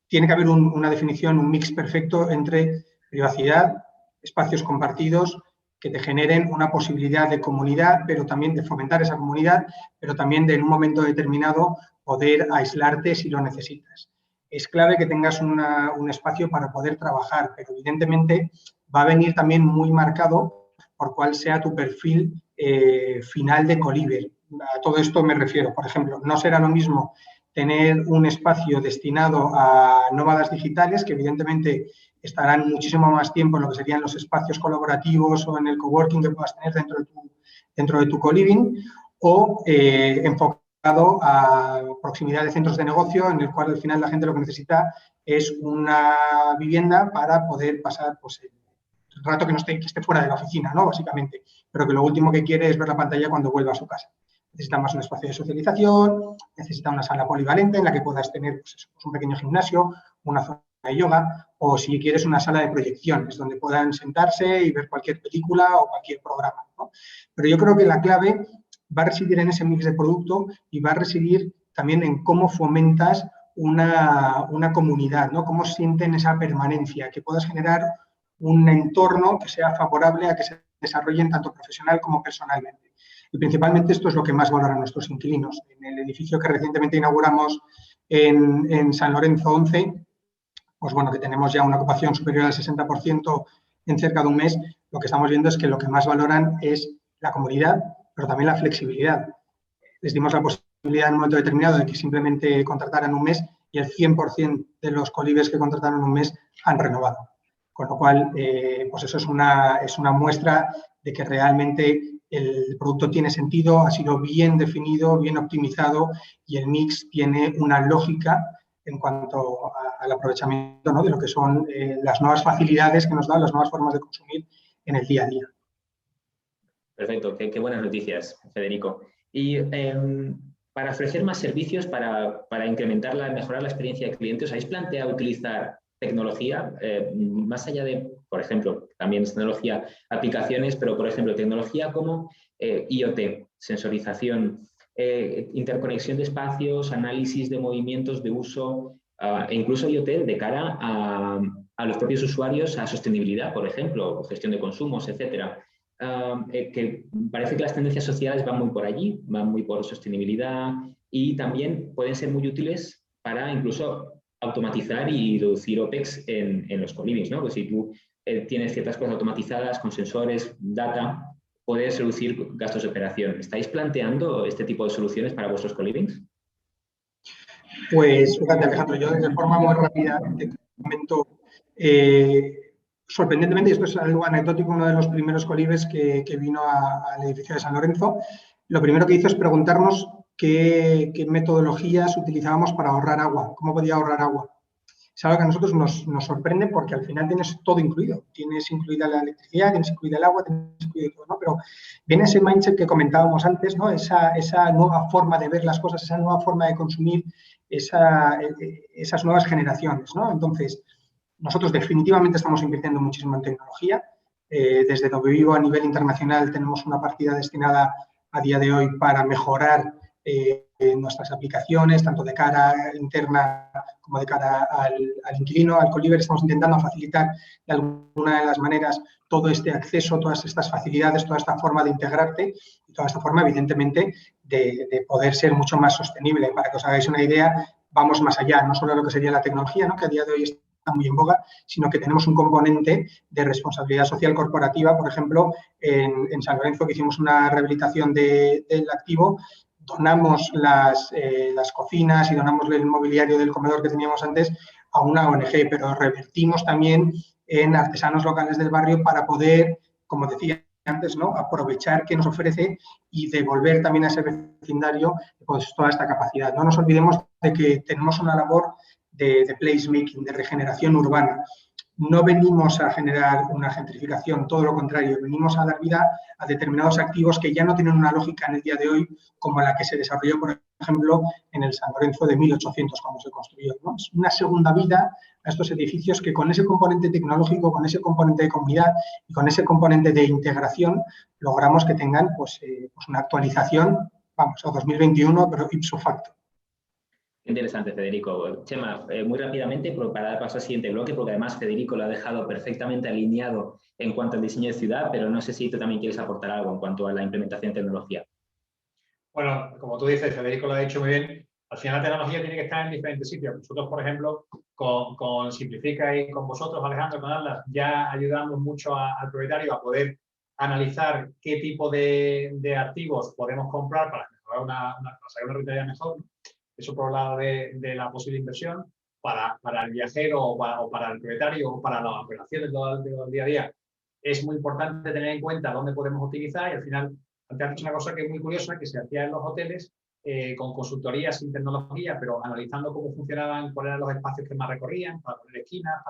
tiene que haber una definición, un mix perfecto entre privacidad, espacios compartidos, que te generen una posibilidad de comunidad, pero también de fomentar esa comunidad, pero también de en un momento determinado poder aislarte si lo necesitas. Es clave que tengas un espacio para poder trabajar, pero evidentemente va a venir también muy marcado por cuál sea tu perfil final de co-liver. A todo esto me refiero, por ejemplo, no será lo mismo tener un espacio destinado a nómadas digitales, que evidentemente estarán muchísimo más tiempo en lo que serían los espacios colaborativos o en el coworking que puedas tener dentro de tu co-living, o enfocado a proximidad de centros de negocio, en el cual al final la gente lo que necesita es una vivienda para poder pasar pues, el rato que esté fuera de la oficina, ¿no? Básicamente, pero que lo último que quiere es ver la pantalla cuando vuelva a su casa. Necesita más un espacio de socialización, necesita una sala polivalente en la que puedas tener pues, un pequeño gimnasio, una zona de yoga, o si quieres una sala de proyecciones donde puedan sentarse y ver cualquier película o cualquier programa, ¿no? Pero yo creo que la clave va a residir en ese mix de producto y va a residir también en cómo fomentas una comunidad, ¿no? Cómo sienten esa permanencia, que puedas generar un entorno que sea favorable a que se desarrollen tanto profesional como personalmente. Y principalmente esto es lo que más valoran nuestros inquilinos. En el edificio que recientemente inauguramos en San Lorenzo 11, pues bueno, que tenemos ya una ocupación superior al 60% en cerca de un mes, lo que estamos viendo es que lo que más valoran es la comodidad, pero también la flexibilidad. Les dimos la posibilidad en un momento determinado de que simplemente contrataran un mes y el 100% de los co-livers que contrataron un mes han renovado. Con lo cual, pues eso es una muestra de que realmente el producto tiene sentido, ha sido bien definido, bien optimizado y el mix tiene una lógica en cuanto al aprovechamiento, ¿no?, de lo que son las nuevas facilidades que nos dan, las nuevas formas de consumir en el día a día. Perfecto, qué buenas noticias, Federico. Y para ofrecer más servicios, para incrementarla, mejorar la experiencia de clientes, ¿os habéis planteado utilizar tecnología, más allá de, por ejemplo, también es tecnología, aplicaciones, pero por ejemplo, tecnología como IoT, sensorización, interconexión de espacios, análisis de movimientos de uso, e incluso IoT de cara a los propios usuarios, a sostenibilidad, por ejemplo, gestión de consumos, etcétera? Que parece que las tendencias sociales van muy por allí, van muy por sostenibilidad y también pueden ser muy útiles para incluso automatizar y reducir OPEX en los co-livings, ¿no? Pues si tú tienes ciertas cosas automatizadas con sensores, data, puedes reducir gastos de operación. ¿Estáis planteando este tipo de soluciones para vuestros co-livings? Pues fíjate, Alejandro, yo de forma muy rápida te comento, sorprendentemente, y esto es algo anecdótico, uno de los primeros co-livings que vino al edificio de San Lorenzo, lo primero que hizo es preguntarnos qué metodologías utilizábamos para ahorrar agua, cómo podía ahorrar agua. Es algo que a nosotros nos sorprende porque al final tienes todo incluido. Tienes incluida la electricidad, tienes incluida el agua, tienes incluido todo, ¿no? Pero viene ese mindset que comentábamos antes, ¿no? Esa nueva forma de ver las cosas, esa nueva forma de consumir, esas nuevas generaciones, ¿no? Entonces, nosotros definitivamente estamos invirtiendo muchísimo en tecnología. Desde donde vivo a nivel internacional tenemos una partida destinada a día de hoy para mejorar nuestras aplicaciones, tanto de cara interna como de cara al inquilino, al co-liver. Estamos intentando facilitar de alguna de las maneras todo este acceso, todas estas facilidades, toda esta forma de integrarte y toda esta forma, evidentemente, de poder ser mucho más sostenible. Para que os hagáis una idea, vamos más allá, no solo lo que sería la tecnología, ¿no?, que a día de hoy está muy en boga, sino que tenemos un componente de responsabilidad social corporativa. Por ejemplo, en San Lorenzo, que hicimos una rehabilitación del activo, donamos las cocinas y donamos el mobiliario del comedor que teníamos antes a una ONG, pero revertimos también en artesanos locales del barrio para poder, como decía antes, ¿no?, aprovechar que nos ofrece y devolver también a ese vecindario pues toda esta capacidad. No nos olvidemos de que tenemos una labor de placemaking, de regeneración urbana. No venimos a generar una gentrificación, todo lo contrario, venimos a dar vida a determinados activos que ya no tienen una lógica en el día de hoy como la que se desarrolló, por ejemplo, en el San Lorenzo de 1800 cuando se construyó, ¿no? Es una segunda vida a estos edificios que con ese componente tecnológico, con ese componente de comunidad y con ese componente de integración logramos que tengan pues una actualización, vamos, a 2021, pero ipso facto. Interesante, Federico. Chema, muy rápidamente para dar paso al siguiente bloque, porque además Federico lo ha dejado perfectamente alineado en cuanto al diseño de ciudad, pero no sé si tú también quieres aportar algo en cuanto a la implementación de tecnología. Bueno, como tú dices, Federico lo ha dicho muy bien, al final la tecnología tiene que estar en diferentes sitios. Nosotros, por ejemplo, con Simplifica y con vosotros, Alejandro, con Atlas, ya ayudamos mucho al propietario a poder analizar qué tipo de activos podemos comprar para mejorar sacar una rentabilidad mejor. Eso por el lado de la posible inversión. Para el viajero o para el propietario o para las operaciones del día a día, es muy importante tener en cuenta dónde podemos optimizar y al final, antes has dicho una cosa que es muy curiosa, que se hacía en los hoteles con consultorías sin tecnología, pero analizando cómo funcionaban, cuáles eran los espacios que más recorrían, para poner esquinas,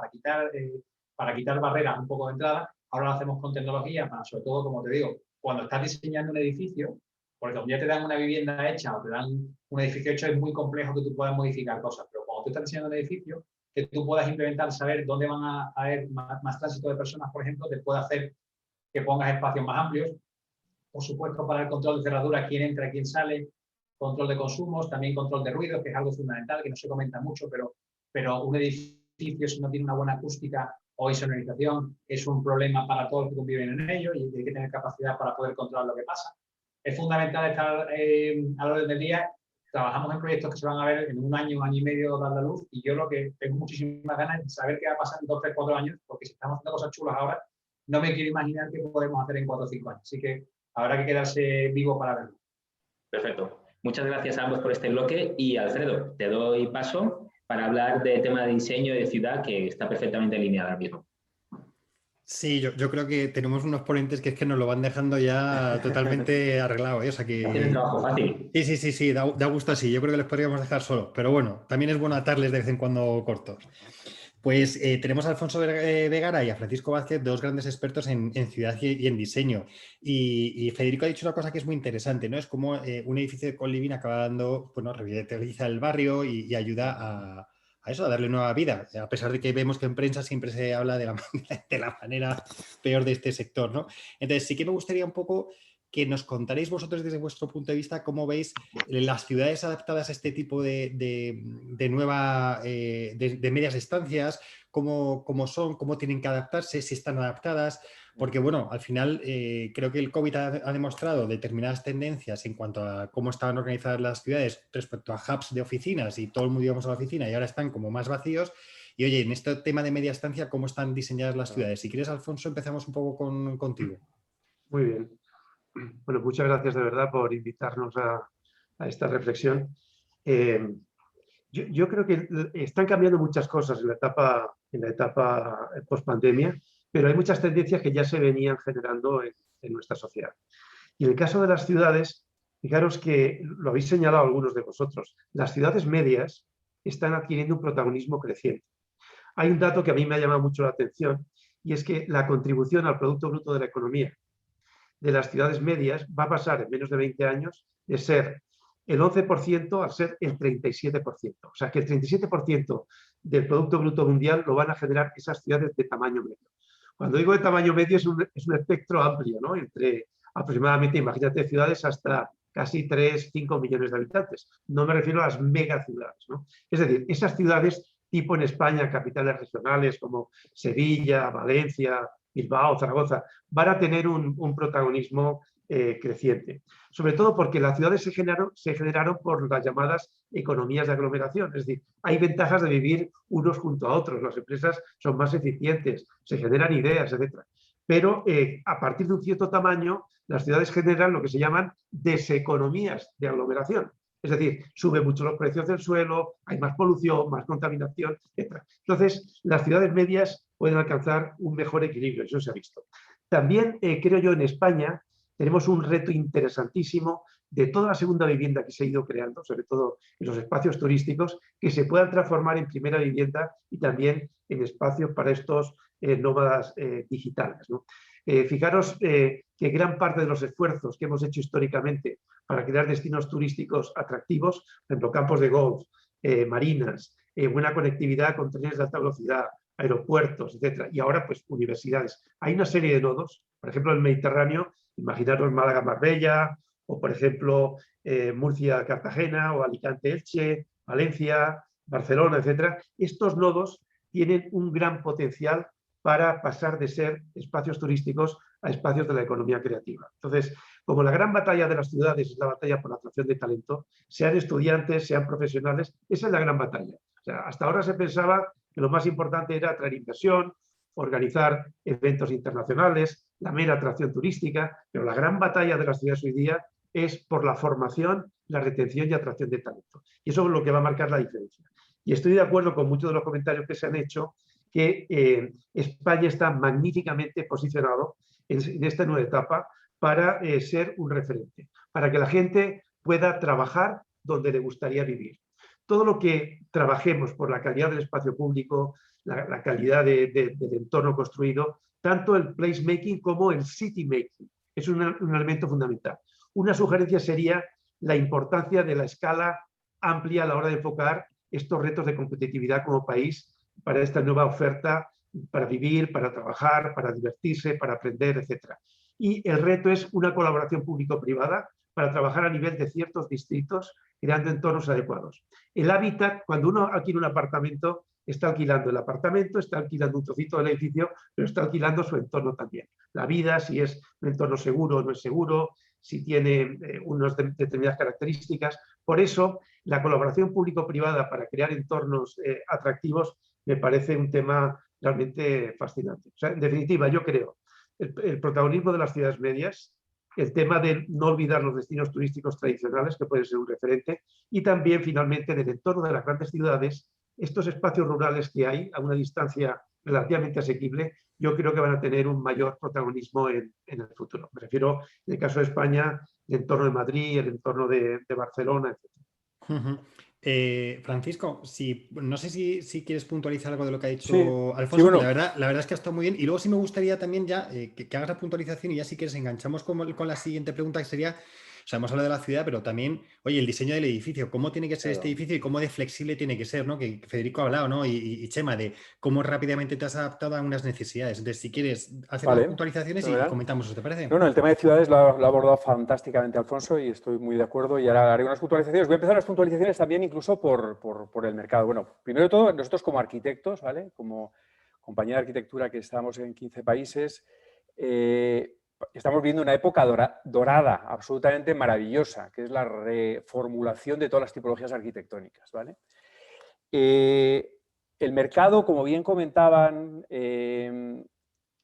para quitar barreras un poco de entrada. Ahora lo hacemos con tecnología, sobre todo, como te digo, cuando estás diseñando un edificio, porque cuando ya te dan una vivienda hecha o te dan un edificio hecho, es muy complejo que tú puedas modificar cosas. Pero cuando tú estás diseñando un edificio, que tú puedas implementar, saber dónde van a haber más tránsito de personas, por ejemplo, te puede hacer que pongas espacios más amplios. Por supuesto, para el control de cerradura, quién entra, quién sale, control de consumos, también control de ruidos, que es algo fundamental, que no se comenta mucho, pero un edificio, si no tiene una buena acústica o insonorización, es un problema para todos los que conviven en ello y hay que tener capacidad para poder controlar lo que pasa. Es fundamental estar a la orden del día. Trabajamos en proyectos que se van a ver en un año y medio dar la luz y yo lo que tengo muchísimas ganas es de saber qué va a pasar en 2, 3, 4 años, porque si estamos haciendo cosas chulas ahora, no me quiero imaginar qué podemos hacer en 4 o 5 años. Así que habrá que quedarse vivo para verlo. Perfecto. Muchas gracias a ambos por este bloque y Alfredo, te doy paso para hablar de tema de diseño y de ciudad que está perfectamente alineado ahora mismo. Sí, yo creo que tenemos unos ponentes que es que nos lo van dejando ya totalmente arreglado, ¿eh? O sea Tienen que... trabajo fácil. Sí, da gusto así. Yo creo que les podríamos dejar solos, pero bueno, también es bueno atarles de vez en cuando cortos. Pues tenemos a Alfonso Vegara y a Francisco Vázquez, dos grandes expertos en ciudad y en diseño. Y Federico ha dicho una cosa que es muy interesante, ¿no? Es como un edificio de Coliving acaba dando, bueno, revitaliza el barrio y ayuda a eso, a darle nueva vida, a pesar de que vemos que en prensa siempre se habla de la manera peor de este sector, ¿no? Entonces, sí que me gustaría un poco que nos contaréis vosotros desde vuestro punto de vista cómo veis las ciudades adaptadas a este tipo de medias estancias, cómo son, cómo tienen que adaptarse, si están adaptadas, porque bueno, al final creo que el COVID ha demostrado determinadas tendencias en cuanto a cómo estaban organizadas las ciudades respecto a hubs de oficinas y todo el mundo íbamos a la oficina y ahora están como más vacíos. Y oye, en este tema de media estancia, ¿cómo están diseñadas las ciudades? Si quieres, Alfonso, empezamos un poco contigo. Muy bien. Bueno, muchas gracias de verdad por invitarnos a esta reflexión. Yo creo que están cambiando muchas cosas en la etapa post-pandemia, pero hay muchas tendencias que ya se venían generando en nuestra sociedad. Y en el caso de las ciudades, fijaros que lo habéis señalado algunos de vosotros, las ciudades medias están adquiriendo un protagonismo creciente. Hay un dato que a mí me ha llamado mucho la atención y es que la contribución al Producto Bruto de la economía de las ciudades medias va a pasar en menos de 20 años de ser el 11% a ser el 37%. O sea que el 37% del Producto Bruto Mundial lo van a generar esas ciudades de tamaño medio. Cuando digo de tamaño medio es un espectro amplio, ¿no? Entre aproximadamente, imagínate, ciudades hasta casi 3, 5 millones de habitantes. No me refiero a las megaciudades, ¿no? Es decir, esas ciudades tipo en España, capitales regionales como Sevilla, Valencia, Bilbao, Zaragoza, van a tener un protagonismo creciente. Sobre todo porque las ciudades se generaron por las llamadas economías de aglomeración. Es decir, hay ventajas de vivir unos junto a otros. Las empresas son más eficientes, se generan ideas, etc. Pero a partir de un cierto tamaño, las ciudades generan lo que se llaman deseconomías de aglomeración. Es decir, suben mucho los precios del suelo, hay más polución, más contaminación, etc. Entonces, las ciudades medias pueden alcanzar un mejor equilibrio, eso se ha visto. También creo yo en España tenemos un reto interesantísimo de toda la segunda vivienda que se ha ido creando, sobre todo en los espacios turísticos, que se puedan transformar en primera vivienda y también en espacios para estos nómadas digitales, ¿no? Fijaros que gran parte de los esfuerzos que hemos hecho históricamente para crear destinos turísticos atractivos, por ejemplo, campos de golf, marinas, buena conectividad con trenes de alta velocidad, aeropuertos, etc. Y ahora, pues, universidades. Hay una serie de nodos, por ejemplo, el Mediterráneo, imaginaros Málaga-Marbella, o por ejemplo, Murcia-Cartagena, o Alicante-Elche, Valencia, Barcelona, etc. Estos nodos tienen un gran potencial para pasar de ser espacios turísticos a espacios de la economía creativa. Entonces, como la gran batalla de las ciudades es la batalla por la atracción de talento, sean estudiantes, sean profesionales, esa es la gran batalla. O sea, hasta ahora se pensaba que lo más importante era atraer inversión, organizar eventos internacionales, la mera atracción turística, pero la gran batalla de las ciudades hoy día es por la formación, la retención y atracción de talento. Y eso es lo que va a marcar la diferencia. Y estoy de acuerdo con muchos de los comentarios que se han hecho que España está magníficamente posicionado en esta nueva etapa para ser un referente, para que la gente pueda trabajar donde le gustaría vivir. Todo lo que trabajemos por la calidad del espacio público, la calidad del entorno construido, tanto el placemaking como el city making, es un elemento fundamental. Una sugerencia sería la importancia de la escala amplia a la hora de enfocar estos retos de competitividad como país para esta nueva oferta, para vivir, para trabajar, para divertirse, para aprender, etc. Y el reto es una colaboración público-privada para trabajar a nivel de ciertos distritos, creando entornos adecuados. El hábitat, cuando uno alquila un apartamento, está alquilando el apartamento, está alquilando un trocito del edificio, pero está alquilando su entorno también. La vida, si es un entorno seguro o no es seguro, si tiene unas determinadas características. Por eso, la colaboración público-privada para crear entornos atractivos me parece un tema realmente fascinante. O sea, en definitiva, yo creo el protagonismo de las ciudades medias, el tema de no olvidar los destinos turísticos tradicionales, que pueden ser un referente, y también, finalmente, del entorno de las grandes ciudades, estos espacios rurales que hay a una distancia relativamente asequible, yo creo que van a tener un mayor protagonismo en el futuro. Me refiero, en el caso de España, el entorno de Madrid, el entorno de Barcelona, etc. Francisco, no sé si quieres puntualizar algo de lo que ha dicho Sí, Alfonso, sí, que bueno. la verdad es que ha estado muy bien. Y luego sí me gustaría también ya que hagas la puntualización y ya si quieres enganchamos con la siguiente pregunta, que sería, o sea, hemos hablado de la ciudad, pero también, oye, el diseño del edificio, cómo tiene que ser este edificio y cómo de flexible tiene que ser, ¿no? Que Federico ha hablado, ¿no? Y Chema, de cómo rápidamente te has adaptado a unas necesidades. Entonces, si quieres hacer las puntualizaciones y comentamos eso, ¿te parece? No, el tema de ciudades lo ha abordado fantásticamente Alfonso y estoy muy de acuerdo y ahora haré unas puntualizaciones. Voy a empezar las puntualizaciones también incluso por el mercado. Bueno, primero de todo, nosotros como arquitectos, ¿vale? Como compañía de arquitectura que estamos en 15 países, estamos viviendo una época dorada, absolutamente maravillosa, que es la reformulación de todas las tipologías arquitectónicas, ¿vale? El mercado, como bien comentaban,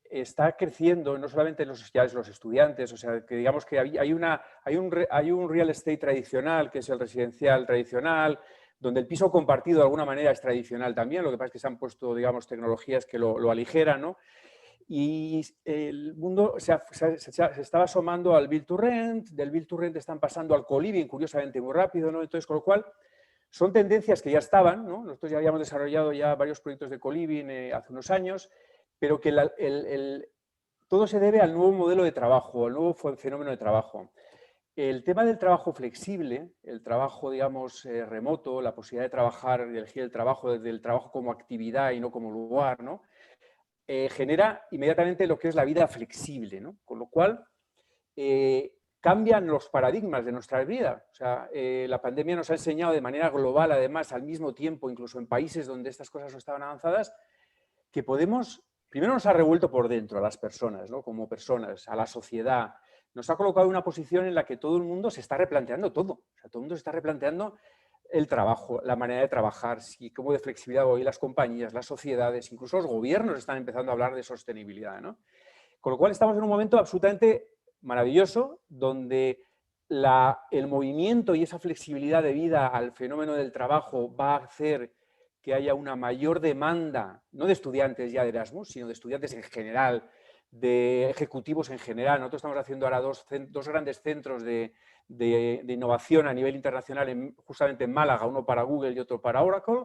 está creciendo no solamente en los estudiantes, o sea, que digamos que hay un real estate tradicional, que es el residencial tradicional, donde el piso compartido de alguna manera es tradicional también, lo que pasa es que se han puesto, digamos, tecnologías que lo aligeran, ¿no? Y el mundo se estaba asomando al build to rent, del build to rent están pasando al co-living, curiosamente muy rápido, ¿no? Entonces, con lo cual, son tendencias que ya estaban, ¿no? Nosotros ya habíamos desarrollado ya varios proyectos de co-living hace unos años, pero que todo se debe al nuevo modelo de trabajo, al nuevo fenómeno de trabajo. El tema del trabajo flexible, el trabajo, digamos, remoto, la posibilidad de trabajar, de elegir el trabajo desde el trabajo como actividad y no como lugar, ¿no? Genera inmediatamente lo que es la vida flexible, ¿no? Con lo cual cambian los paradigmas de nuestra vida. O sea, la pandemia nos ha enseñado de manera global, además, al mismo tiempo, incluso en países donde estas cosas no estaban avanzadas, que podemos, primero nos ha revuelto por dentro a las personas, ¿no? Como personas, a la sociedad. Nos ha colocado en una posición en la que todo el mundo se está replanteando todo. O sea, todo el mundo se está replanteando el trabajo, la manera de trabajar, cómo de flexibilidad hoy las compañías, las sociedades, incluso los gobiernos están empezando a hablar de sostenibilidad, ¿no? Con lo cual estamos en un momento absolutamente maravilloso donde el movimiento y esa flexibilidad de vida al fenómeno del trabajo va a hacer que haya una mayor demanda, no de estudiantes ya de Erasmus, sino de estudiantes en general, de ejecutivos en general. Nosotros estamos haciendo ahora dos grandes centros de innovación a nivel internacional, justamente en Málaga, uno para Google y otro para Oracle,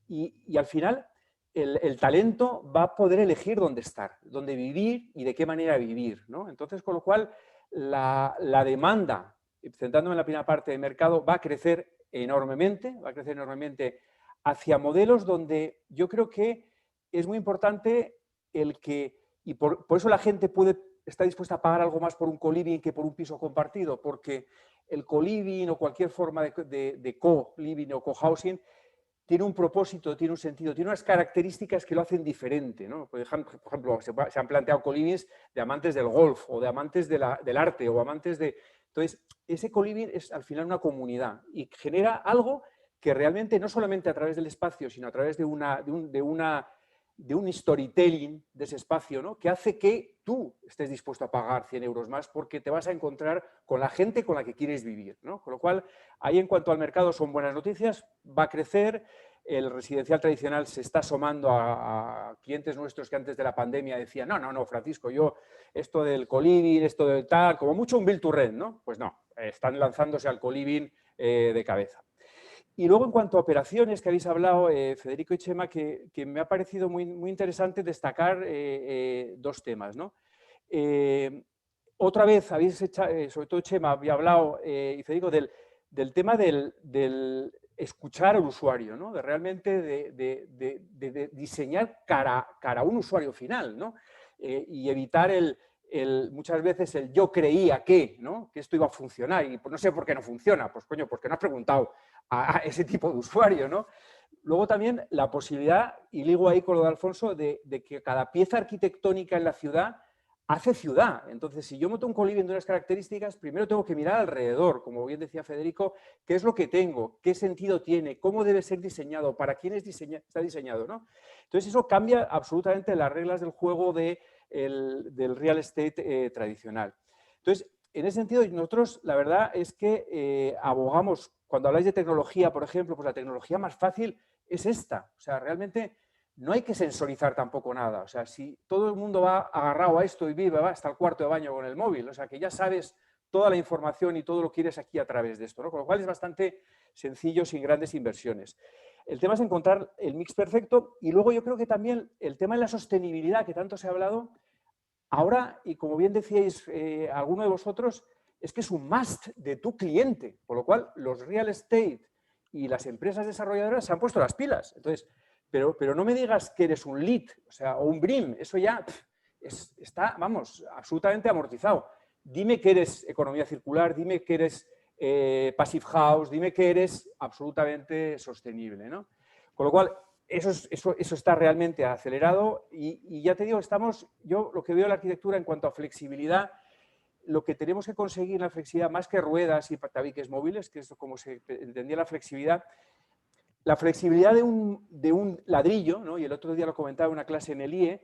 y al final el talento va a poder elegir dónde estar, dónde vivir y de qué manera vivir, ¿no? Entonces, con lo cual, la demanda, centrándome en la primera parte del mercado, va a crecer enormemente hacia modelos donde yo creo que es muy importante el que, y por eso la gente está dispuesta a pagar algo más por un co-living que por un piso compartido, porque el co-living o cualquier forma de co-living o co-housing tiene un propósito, tiene un sentido, tiene unas características que lo hacen diferente, ¿no? Por ejemplo, se han planteado co-livings de amantes del golf o de amantes del arte o amantes de... Entonces, ese co-living es al final una comunidad y genera algo que realmente no solamente a través del espacio, sino a través de un storytelling de ese espacio, ¿no? Que hace que tú estés dispuesto a pagar 100 euros más porque te vas a encontrar con la gente con la que quieres vivir, ¿no? Con lo cual, ahí en cuanto al mercado son buenas noticias, va a crecer, el residencial tradicional se está asomando a clientes nuestros que antes de la pandemia decían, no, Francisco, yo esto del co-living, esto del tal, como mucho un build to rent, ¿no? Pues no, están lanzándose al co-living de cabeza. Y luego, en cuanto a operaciones que habéis hablado, Federico y Chema, que me ha parecido muy, muy interesante destacar dos temas, ¿no? Otra vez, habéis sobre todo Chema, había hablado, y Federico, del tema del escuchar al usuario, ¿no? De realmente de diseñar cara a un usuario final, ¿no? Y evitar muchas veces el yo creía que, ¿no? Que esto iba a funcionar y pues no sé por qué no funciona. Pues coño, porque no has preguntado a ese tipo de usuario, ¿no? Luego también la posibilidad, y ligo ahí con lo de Alfonso, de que cada pieza arquitectónica en la ciudad hace ciudad. Entonces, si yo monto un co-living de unas características, primero tengo que mirar alrededor, como bien decía Federico, qué es lo que tengo, qué sentido tiene, cómo debe ser diseñado, para quién está diseñado, ¿no? Entonces, eso cambia absolutamente las reglas del juego del real estate tradicional. Entonces, en ese sentido, nosotros la verdad es que abogamos, cuando habláis de tecnología, por ejemplo, pues la tecnología más fácil es esta. O sea, realmente no hay que sensorizar tampoco nada. O sea, si todo el mundo va agarrado a esto y vive, va hasta el cuarto de baño con el móvil, o sea, que ya sabes toda la información y todo lo quieres aquí a través de esto, ¿no? Con lo cual es bastante sencillo, sin grandes inversiones. El tema es encontrar el mix perfecto y luego yo creo que también el tema de la sostenibilidad, que tanto se ha hablado, ahora, y como bien decíais alguno de vosotros, es que es un must de tu cliente, por lo cual los real estate y las empresas desarrolladoras se han puesto las pilas. Entonces, pero no me digas que eres un LEED, o sea, o un BREEAM, eso ya está, vamos, absolutamente amortizado. Dime que eres economía circular, dime que eres passive house, dime que eres absolutamente sostenible, ¿no? Con lo cual, eso está realmente acelerado y ya te digo, yo lo que veo en la arquitectura en cuanto a flexibilidad, lo que tenemos que conseguir en la flexibilidad, más que ruedas y tabiques móviles, que es como se entendía la flexibilidad de un ladrillo, ¿no? Y el otro día lo comentaba en una clase en el IE,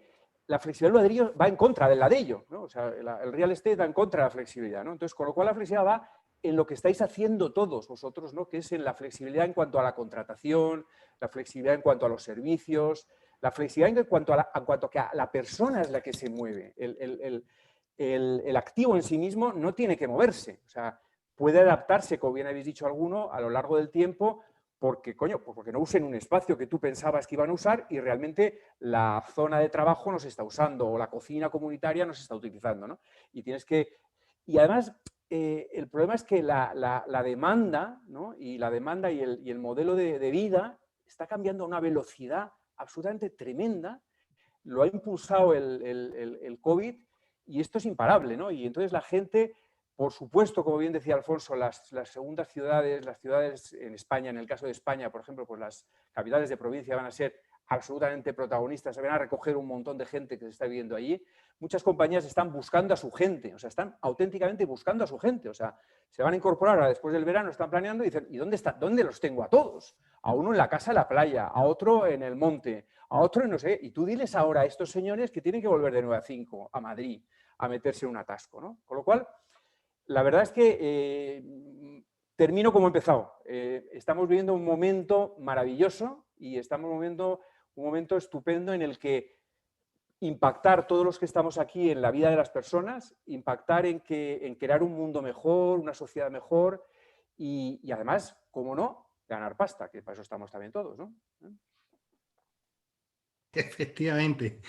la flexibilidad del ladrillo va en contra del ladrillo, ¿no? O sea, el real estate va en contra de la flexibilidad, ¿no? Entonces, con lo cual la flexibilidad va en lo que estáis haciendo todos vosotros, ¿no? Que es en la flexibilidad en cuanto a la contratación, la flexibilidad en cuanto a los servicios, la flexibilidad en cuanto a que la persona es la que se mueve. El activo en sí mismo no tiene que moverse. O sea, puede adaptarse, como bien habéis dicho alguno, a lo largo del tiempo porque no usen un espacio que tú pensabas que iban a usar y realmente la zona de trabajo no se está usando o la cocina comunitaria no se está utilizando, ¿no? Y además, el problema es que la demanda, ¿no? Y el modelo de vida está cambiando a una velocidad absolutamente tremenda. Lo ha impulsado el COVID y esto es imparable, ¿no? Y entonces la gente, por supuesto, como bien decía Alfonso, las segundas ciudades, las ciudades en España, en el caso de España, por ejemplo, pues las capitales de provincia van a ser absolutamente protagonistas, se van a recoger un montón de gente que se está viviendo allí. Muchas compañías están buscando a su gente, o sea, están auténticamente buscando a su gente, o sea, se van a incorporar ahora después del verano, están planeando y dicen, ¿y dónde los tengo a todos? A uno en la casa de la playa, a otro en el monte, a otro en no sé, y tú diles ahora a estos señores que tienen que volver de 9 a 5 a Madrid a meterse en un atasco, ¿no? Con lo cual, la verdad es que termino como he empezado. Estamos viviendo un momento maravilloso y estamos viviendo un momento estupendo en el que impactar todos los que estamos aquí en la vida de las personas, impactar en crear un mundo mejor, una sociedad mejor y además, cómo no, ganar pasta, que para eso estamos también todos, ¿no? Efectivamente.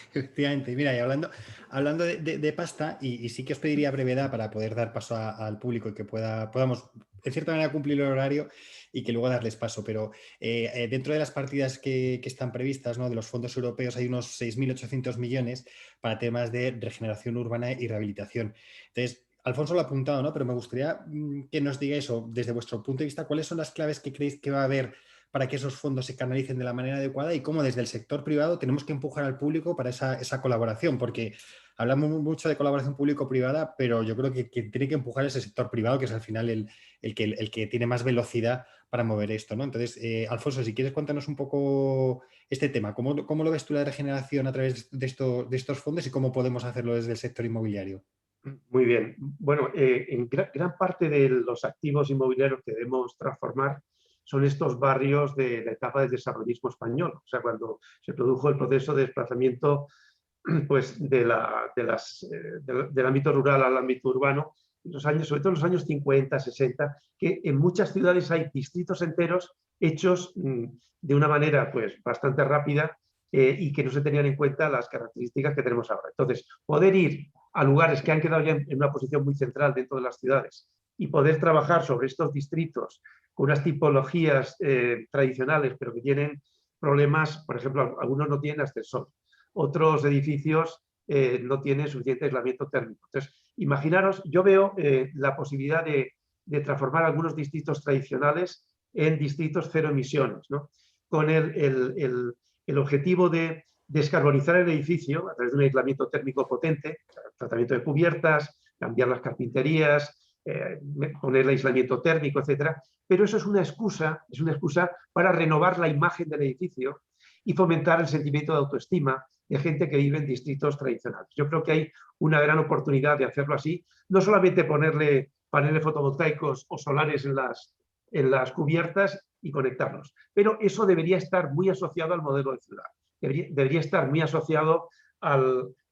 Mira, y hablando de pasta, y sí que os pediría brevedad para poder dar paso al público y que podamos, en cierta manera, cumplir el horario y que luego darles paso. Pero dentro de las partidas que están previstas, ¿no? De los fondos europeos hay unos 6.800 millones para temas de regeneración urbana y rehabilitación. Entonces, Alfonso lo ha apuntado, ¿no? Pero me gustaría que nos digáis, desde vuestro punto de vista, cuáles son las claves que creéis que va a haber para que esos fondos se canalicen de la manera adecuada y cómo desde el sector privado tenemos que empujar al público para esa colaboración, porque hablamos mucho de colaboración público-privada, pero yo creo que quien tiene que empujar es el sector privado, que es al final el que tiene más velocidad para mover esto, ¿no? Entonces, Alfonso, si quieres cuéntanos un poco este tema, ¿cómo lo ves tú la regeneración a través de estos fondos y cómo podemos hacerlo desde el sector inmobiliario? Muy bien. Bueno, en gran parte de los activos inmobiliarios que debemos transformar son estos barrios de la etapa del desarrollismo español. O sea, cuando se produjo el proceso de desplazamiento pues, del ámbito rural al ámbito urbano, sobre todo en los años 50, 60, que en muchas ciudades hay distritos enteros hechos de una manera pues, bastante rápida y que no se tenían en cuenta las características que tenemos ahora. Entonces, poder ir a lugares que han quedado ya en una posición muy central dentro de las ciudades y poder trabajar sobre estos distritos con unas tipologías tradicionales, pero que tienen problemas, por ejemplo, algunos no tienen ascensor, otros edificios no tienen suficiente aislamiento térmico. Entonces, imaginaros, yo veo la posibilidad de transformar algunos distritos tradicionales en distritos cero emisiones, ¿no? Con el objetivo de descarbonizar el edificio a través de un aislamiento térmico potente, tratamiento de cubiertas, cambiar las carpinterías, poner el aislamiento térmico, etcétera. Pero eso es una excusa para renovar la imagen del edificio y fomentar el sentimiento de autoestima de gente que vive en distritos tradicionales. Yo creo que hay una gran oportunidad de hacerlo así, no solamente ponerle paneles fotovoltaicos o solares en las cubiertas y conectarlos, pero eso debería estar muy asociado al modelo de ciudad. debería estar muy asociado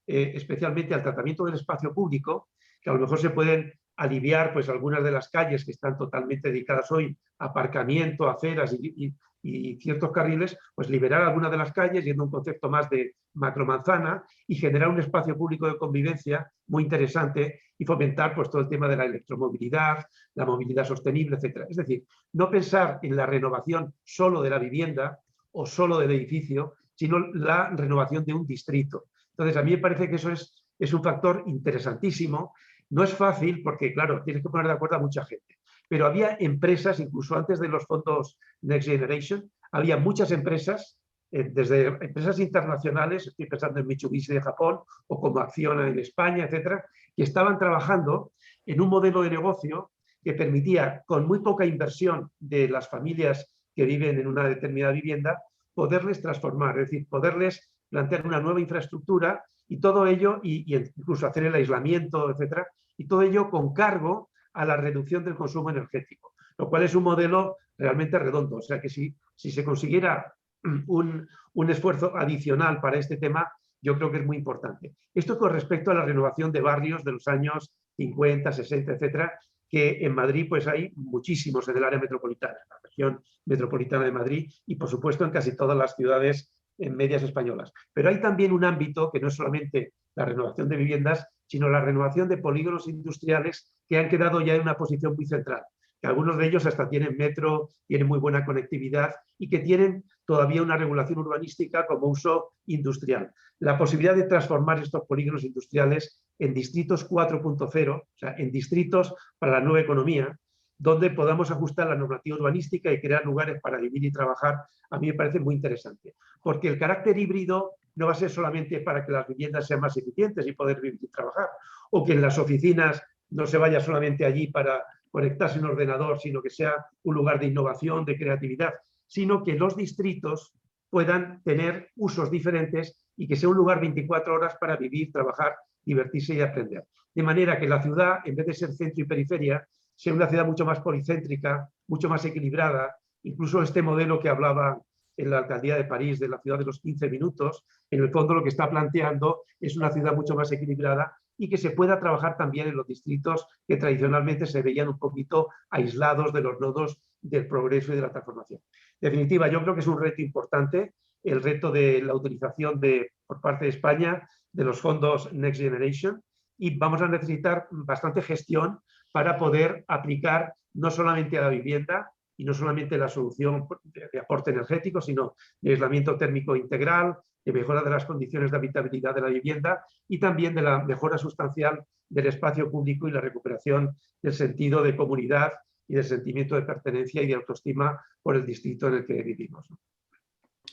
especialmente al tratamiento del espacio público, que a lo mejor se pueden aliviar pues algunas de las calles que están totalmente dedicadas hoy a aparcamiento, aceras y ciertos carriles, pues liberar algunas de las calles yendo a un concepto más de macromanzana y generar un espacio público de convivencia muy interesante y fomentar pues todo el tema de la electromovilidad, la movilidad sostenible, etc. Es decir, no pensar en la renovación solo de la vivienda o solo del edificio, sino la renovación de un distrito. Entonces, a mí me parece que eso es un factor interesantísimo. No es fácil porque, claro, tienes que poner de acuerdo a mucha gente. Pero había empresas, incluso antes de los fondos Next Generation, había muchas empresas, desde empresas internacionales, estoy pensando en Mitsubishi de Japón o como Acciona en España, etcétera, que estaban trabajando en un modelo de negocio que permitía, con muy poca inversión de las familias que viven en una determinada vivienda, poderles transformar, es decir, poderles plantear una nueva infraestructura y todo ello, y incluso hacer el aislamiento, etcétera, y todo ello con cargo a la reducción del consumo energético, lo cual es un modelo realmente redondo. O sea que si se consiguiera un esfuerzo adicional para este tema, yo creo que es muy importante. Esto con respecto a la renovación de barrios de los años 50, 60, etcétera, que en Madrid pues hay muchísimos en el área metropolitana, la región metropolitana de Madrid y por supuesto en casi todas las ciudades medias españolas. Pero hay también un ámbito que no es solamente la renovación de viviendas, sino la renovación de polígonos industriales que han quedado ya en una posición muy central, que algunos de ellos hasta tienen metro, tienen muy buena conectividad y que tienen todavía una regulación urbanística como uso industrial. La posibilidad de transformar estos polígonos industriales en distritos 4.0, o sea, en distritos para la nueva economía, donde podamos ajustar la normativa urbanística y crear lugares para vivir y trabajar, a mí me parece muy interesante. Porque el carácter híbrido no va a ser solamente para que las viviendas sean más eficientes y poder vivir y trabajar, o que en las oficinas no se vaya solamente allí para conectarse en un ordenador, sino que sea un lugar de innovación, de creatividad, sino que los distritos puedan tener usos diferentes y que sea un lugar 24 horas para vivir, trabajar, divertirse y aprender. De manera que la ciudad, en vez de ser centro y periferia, sea una ciudad mucho más policéntrica, mucho más equilibrada. Incluso este modelo que hablaba en la alcaldía de París, de la ciudad de los 15 minutos, en el fondo lo que está planteando es una ciudad mucho más equilibrada y que se pueda trabajar también en los distritos que tradicionalmente se veían un poquito aislados de los nodos del progreso y de la transformación. En definitiva, yo creo que es un reto importante, el reto de la utilización por parte de España de los fondos Next Generation, y vamos a necesitar bastante gestión para poder aplicar no solamente a la vivienda y no solamente la solución de aporte energético, sino de aislamiento térmico integral, de mejora de las condiciones de habitabilidad de la vivienda y también de la mejora sustancial del espacio público y la recuperación del sentido de comunidad y del sentimiento de pertenencia y de autoestima por el distrito en el que vivimos.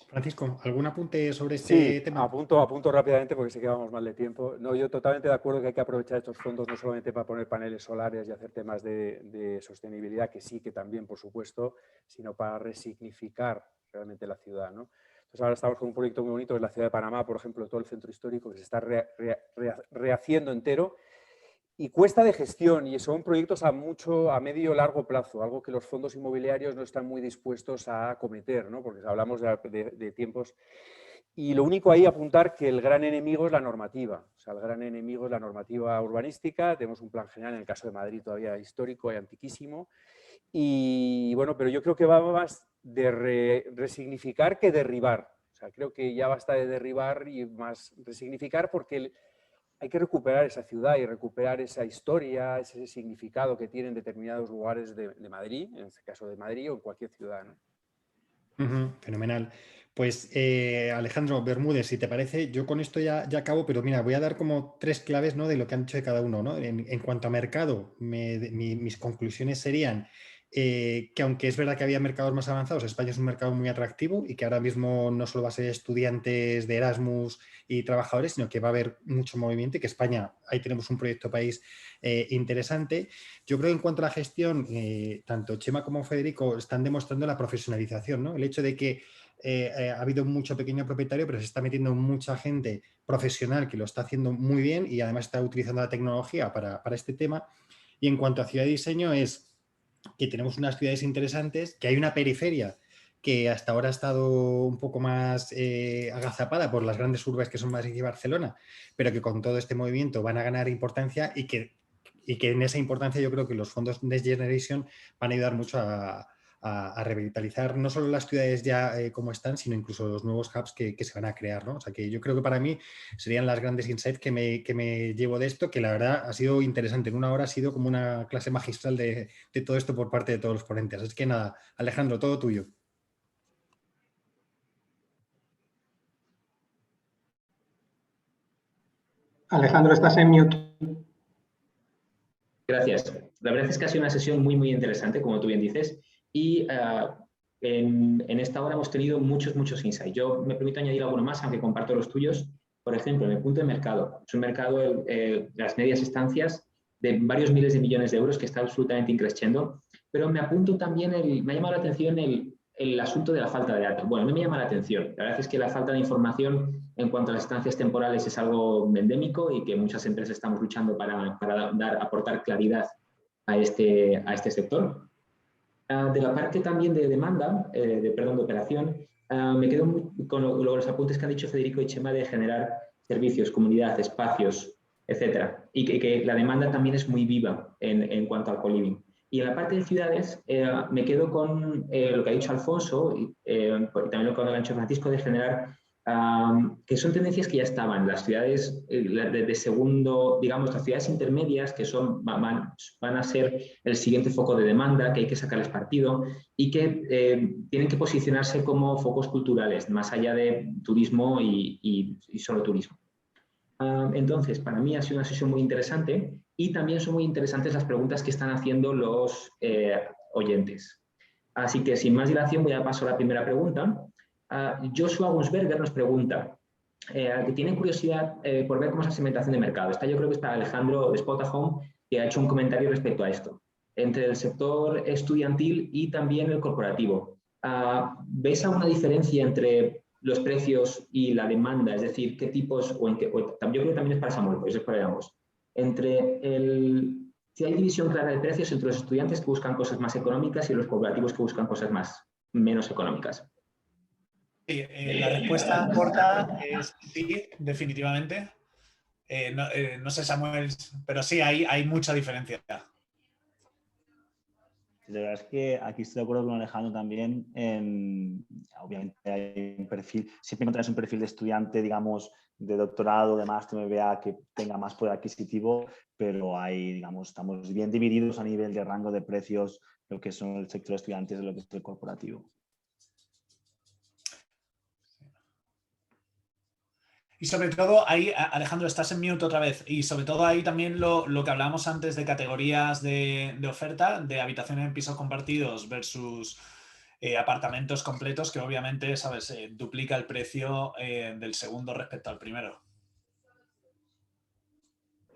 Francisco, ¿algún apunte sobre este tema? Apunto rápidamente porque sé que vamos mal de tiempo. No, yo totalmente de acuerdo que hay que aprovechar estos fondos no solamente para poner paneles solares y hacer temas de sostenibilidad, que sí, que también, por supuesto, sino para resignificar realmente la ciudad, ¿no? Entonces ahora estamos con un proyecto muy bonito en la ciudad de Panamá, por ejemplo, todo el centro histórico que se está rehaciendo entero. Y cuesta de gestión, y son proyectos a medio largo plazo, algo que los fondos inmobiliarios no están muy dispuestos a acometer, ¿no? Porque hablamos de tiempos. Y lo único ahí apuntar que el gran enemigo es la normativa. O sea, el gran enemigo es la normativa urbanística. Tenemos un plan general, en el caso de Madrid todavía histórico y antiquísimo. Y bueno, pero yo creo que va más de resignificar que derribar. O sea, creo que ya basta de derribar y más resignificar porque hay que recuperar esa ciudad y recuperar esa historia, ese significado que tienen determinados lugares de Madrid, en este caso de Madrid o en cualquier ciudad, ¿no? Fenomenal. Pues Alejandro Bermúdez, si te parece, yo con esto ya acabo, pero mira, voy a dar como 3 claves, ¿no?, de lo que han dicho de cada uno, ¿no? En cuanto a mercado, mis conclusiones serían que aunque es verdad que había mercados más avanzados, España es un mercado muy atractivo y que ahora mismo no solo va a ser estudiantes de Erasmus y trabajadores, sino que va a haber mucho movimiento y que España, ahí tenemos un proyecto país interesante. Yo creo que en cuanto a la gestión, tanto Chema como Federico están demostrando la profesionalización, ¿no? El hecho de que ha habido mucho pequeño propietario, pero se está metiendo mucha gente profesional que lo está haciendo muy bien y además está utilizando la tecnología para este tema. Y en cuanto a ciudad y diseño es que tenemos unas ciudades interesantes, que hay una periferia que hasta ahora ha estado un poco más agazapada por las grandes urbes que son Madrid y Barcelona, pero que con todo este movimiento van a ganar importancia y que en esa importancia yo creo que los fondos Next Generation van a ayudar mucho a revitalizar no solo las ciudades ya como están, sino incluso los nuevos hubs que se van a crear, ¿no? O sea que yo creo que para mí serían las grandes insights que me llevo de esto, que la verdad ha sido interesante. En una hora ha sido como una clase magistral de todo esto por parte de todos los ponentes. Así que nada, Alejandro, todo tuyo. Alejandro, estás en mute. Gracias. La verdad es que ha sido una sesión muy, muy interesante, como tú bien dices, y en esta hora hemos tenido muchos insights. Yo me permito añadir alguno más, aunque comparto los tuyos. Por ejemplo, en el punto de mercado. Es un mercado, las medias estancias, de varios miles de millones de euros que está absolutamente increciendo, pero me apunto también, me ha llamado la atención el asunto de la falta de datos. Bueno, a mí me llama la atención. La verdad es que la falta de información en cuanto a las estancias temporales es algo endémico y que muchas empresas estamos luchando para aportar claridad a este sector. De la parte también de demanda, de operación, me quedo con los apuntes que han dicho Federico y Chema de generar servicios, comunidad, espacios, etcétera. Y que la demanda también es muy viva en cuanto al co-living. Y en la parte de ciudades, me quedo con lo que ha dicho Alfonso y también lo que ha dicho Francisco de generar, que son tendencias que ya estaban. Las ciudades de segundo, digamos, las ciudades intermedias, que van a ser el siguiente foco de demanda, que hay que sacarles partido y que tienen que posicionarse como focos culturales, más allá de turismo y solo turismo. Entonces, para mí ha sido una sesión muy interesante y también son muy interesantes las preguntas que están haciendo los oyentes. Así que, sin más dilación, voy a pasar a la primera pregunta. Joshua Gunsberger nos pregunta, que tiene curiosidad por ver cómo es la segmentación de mercado. Esta yo creo que es para Alejandro de Spotahome, que ha hecho un comentario respecto a esto. Entre el sector estudiantil y también el corporativo. ¿Ves alguna diferencia entre los precios y la demanda? Es decir, ¿qué tipos, yo creo que también es para Samuel, pues es para ambos. Si hay división clara de precios entre los estudiantes que buscan cosas más económicas y los corporativos que buscan cosas menos económicas. Sí, la respuesta corta es sí, definitivamente. No sé, Samuel, pero sí, hay mucha diferencia. La verdad es que aquí estoy de acuerdo con Alejandro también. Obviamente hay un perfil, siempre encontrarás un perfil de estudiante, digamos, de doctorado, de máster, MBA, que tenga más poder adquisitivo, pero estamos bien divididos a nivel de rango de precios, lo que son el sector de estudiantes y lo que es el corporativo. Y sobre todo, ahí, Alejandro, estás en mute otra vez, y sobre todo ahí también lo que hablábamos antes de categorías de oferta, de habitaciones en pisos compartidos versus apartamentos completos, que obviamente, ¿sabes? Duplica el precio del segundo respecto al primero.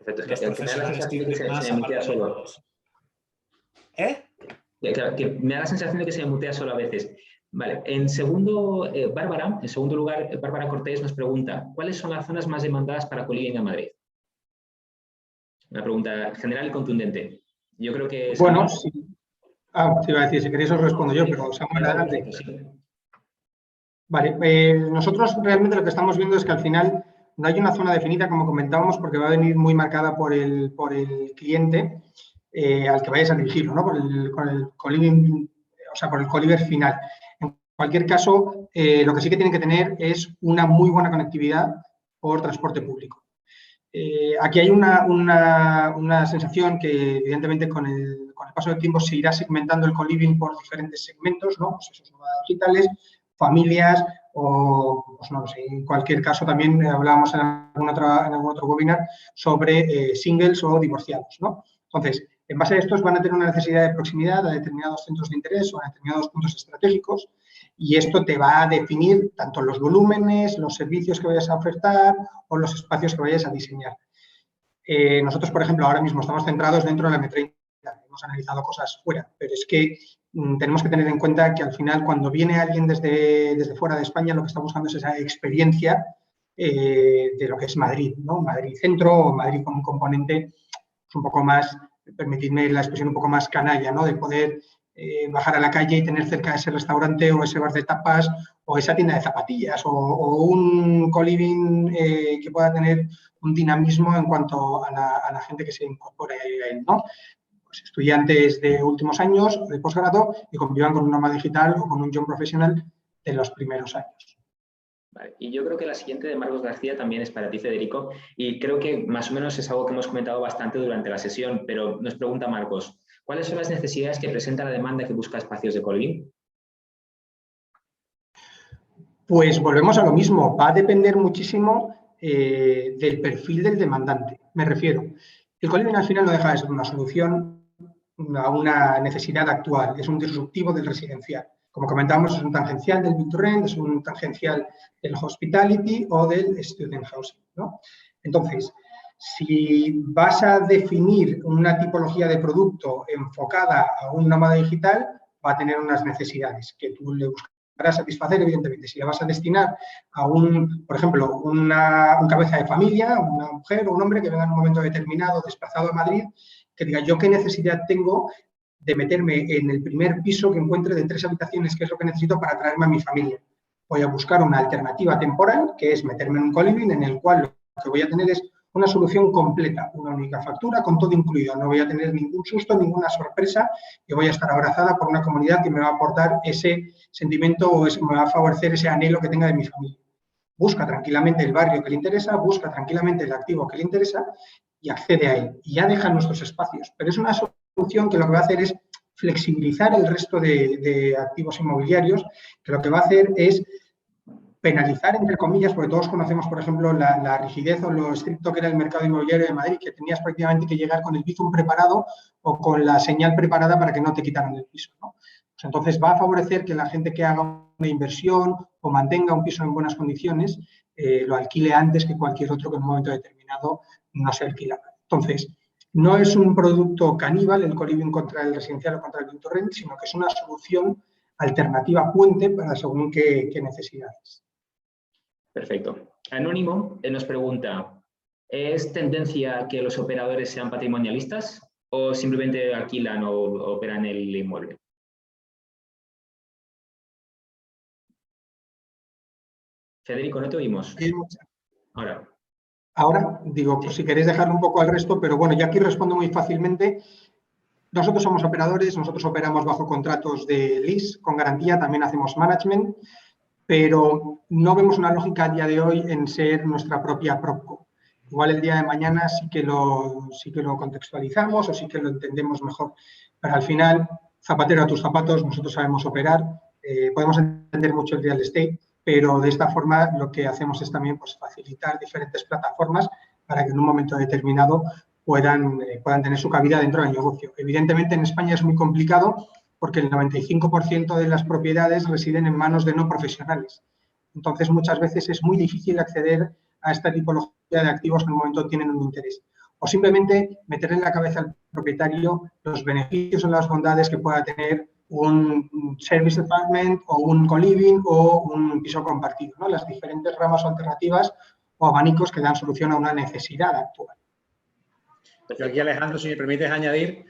Perfecto. Los profesores tienden más a apartamentos. Que me da la sensación de que se me mutea solo a veces. Vale, en segundo lugar, Bárbara Cortés nos pregunta, ¿cuáles son las zonas más demandadas para co-living en Madrid? Una pregunta general y contundente. Yo creo que... Bueno, sí. Te iba a decir, si queréis os respondo yo, pero Samuel, adelante. Vale, nosotros realmente lo que estamos viendo es que al final no hay una zona definida, como comentábamos, porque va a venir muy marcada por el cliente al que vayas a dirigirlo, ¿no? Por el co-living, o sea, por el co-liver final. En cualquier caso, lo que sí que tienen que tener es una muy buena conectividad por transporte público. Aquí hay una sensación que, evidentemente, con el paso del tiempo se irá segmentando el co-living por diferentes segmentos, ¿no? Pues esos nómadas digitales, familias o, pues no sé, en cualquier caso también hablábamos en algún otro webinar sobre singles o divorciados, ¿no? Entonces, en base a estos van a tener una necesidad de proximidad a determinados centros de interés o a determinados puntos estratégicos y esto te va a definir tanto los volúmenes, los servicios que vayas a ofertar o los espacios que vayas a diseñar. Nosotros, por ejemplo, ahora mismo estamos centrados dentro de la M30. Hemos analizado cosas fuera, pero es que tenemos que tener en cuenta que al final cuando viene alguien desde fuera de España lo que está buscando es esa experiencia de lo que es Madrid, ¿no? Madrid centro o Madrid con un componente un poco más, permitidme la expresión, un poco más canalla, ¿no? De poder bajar a la calle y tener cerca ese restaurante o ese bar de tapas o esa tienda de zapatillas o un co-living que pueda tener un dinamismo en cuanto a la gente que se incorpore a él, ¿no? Pues estudiantes de últimos años, de posgrado, y convivan con un nómada digital o con un job profesional de los primeros años. Vale. Y yo creo que la siguiente de Marcos García también es para ti, Federico, y creo que más o menos es algo que hemos comentado bastante durante la sesión, pero nos pregunta Marcos, ¿cuáles son las necesidades que presenta la demanda que busca espacios de co-living? Pues volvemos a lo mismo, va a depender muchísimo del perfil del demandante. Me refiero, el co-living al final no deja de ser una solución a una necesidad actual, es un disruptivo del residencial. Como comentábamos, es un tangencial del Build to Rent, es un tangencial del Hospitality o del Student Housing, ¿no? Entonces, si vas a definir una tipología de producto enfocada a un nómada digital, va a tener unas necesidades que tú le buscarás satisfacer, evidentemente. Si la vas a destinar a por ejemplo, un cabeza de familia, una mujer o un hombre que venga en un momento determinado desplazado a Madrid, que diga, ¿yo qué necesidad tengo de meterme en el primer piso que encuentre de 3 habitaciones, que es lo que necesito para traerme a mi familia? Voy a buscar una alternativa temporal, que es meterme en un co-living, en el cual lo que voy a tener es una solución completa, una única factura con todo incluido. No voy a tener ningún susto, ninguna sorpresa, y voy a estar abrazada por una comunidad que me va a aportar ese sentimiento o me va a favorecer ese anhelo que tenga de mi familia. Busca tranquilamente el barrio que le interesa, busca tranquilamente el activo que le interesa y accede a él. Y ya deja nuestros espacios. Pero es una solución que lo que va a hacer es flexibilizar el resto de activos inmobiliarios, que lo que va a hacer es penalizar, entre comillas, porque todos conocemos, por ejemplo, la rigidez o lo estricto que era el mercado inmobiliario de Madrid, que tenías prácticamente que llegar con el bizum preparado o con la señal preparada para que no te quitaran el piso, ¿no? Pues entonces va a favorecer que la gente que haga una inversión o mantenga un piso en buenas condiciones lo alquile antes que cualquier otro que en un momento determinado no se alquilara. Entonces, no es un producto caníbal el co-living contra el residencial o contra el Build to Rent, sino que es una solución alternativa puente para según qué necesidades. Perfecto. Anónimo nos pregunta, ¿es tendencia que los operadores sean patrimonialistas o simplemente alquilan o operan el inmueble? Federico, no te oímos. Ahora, digo, pues si queréis dejarlo un poco al resto, pero bueno, yo aquí respondo muy fácilmente. Nosotros somos operadores, nosotros operamos bajo contratos de lease con garantía, también hacemos management, pero no vemos una lógica a día de hoy en ser nuestra propia PropCo. Igual el día de mañana sí que lo contextualizamos o sí que lo entendemos mejor, pero al final, zapatero a tus zapatos, nosotros sabemos operar, podemos entender mucho el real estate, pero de esta forma lo que hacemos es también pues, facilitar diferentes plataformas para que en un momento determinado puedan tener su cabida dentro del negocio. Evidentemente en España es muy complicado porque el 95% de las propiedades residen en manos de no profesionales. Entonces, muchas veces es muy difícil acceder a esta tipología de activos que en un momento tienen un interés. O simplemente meter en la cabeza al propietario los beneficios o las bondades que pueda tener un service apartment o un co-living o un piso compartido, ¿no? Las diferentes ramas alternativas o abanicos que dan solución a una necesidad actual. Yo aquí, Alejandro, si me permites añadir,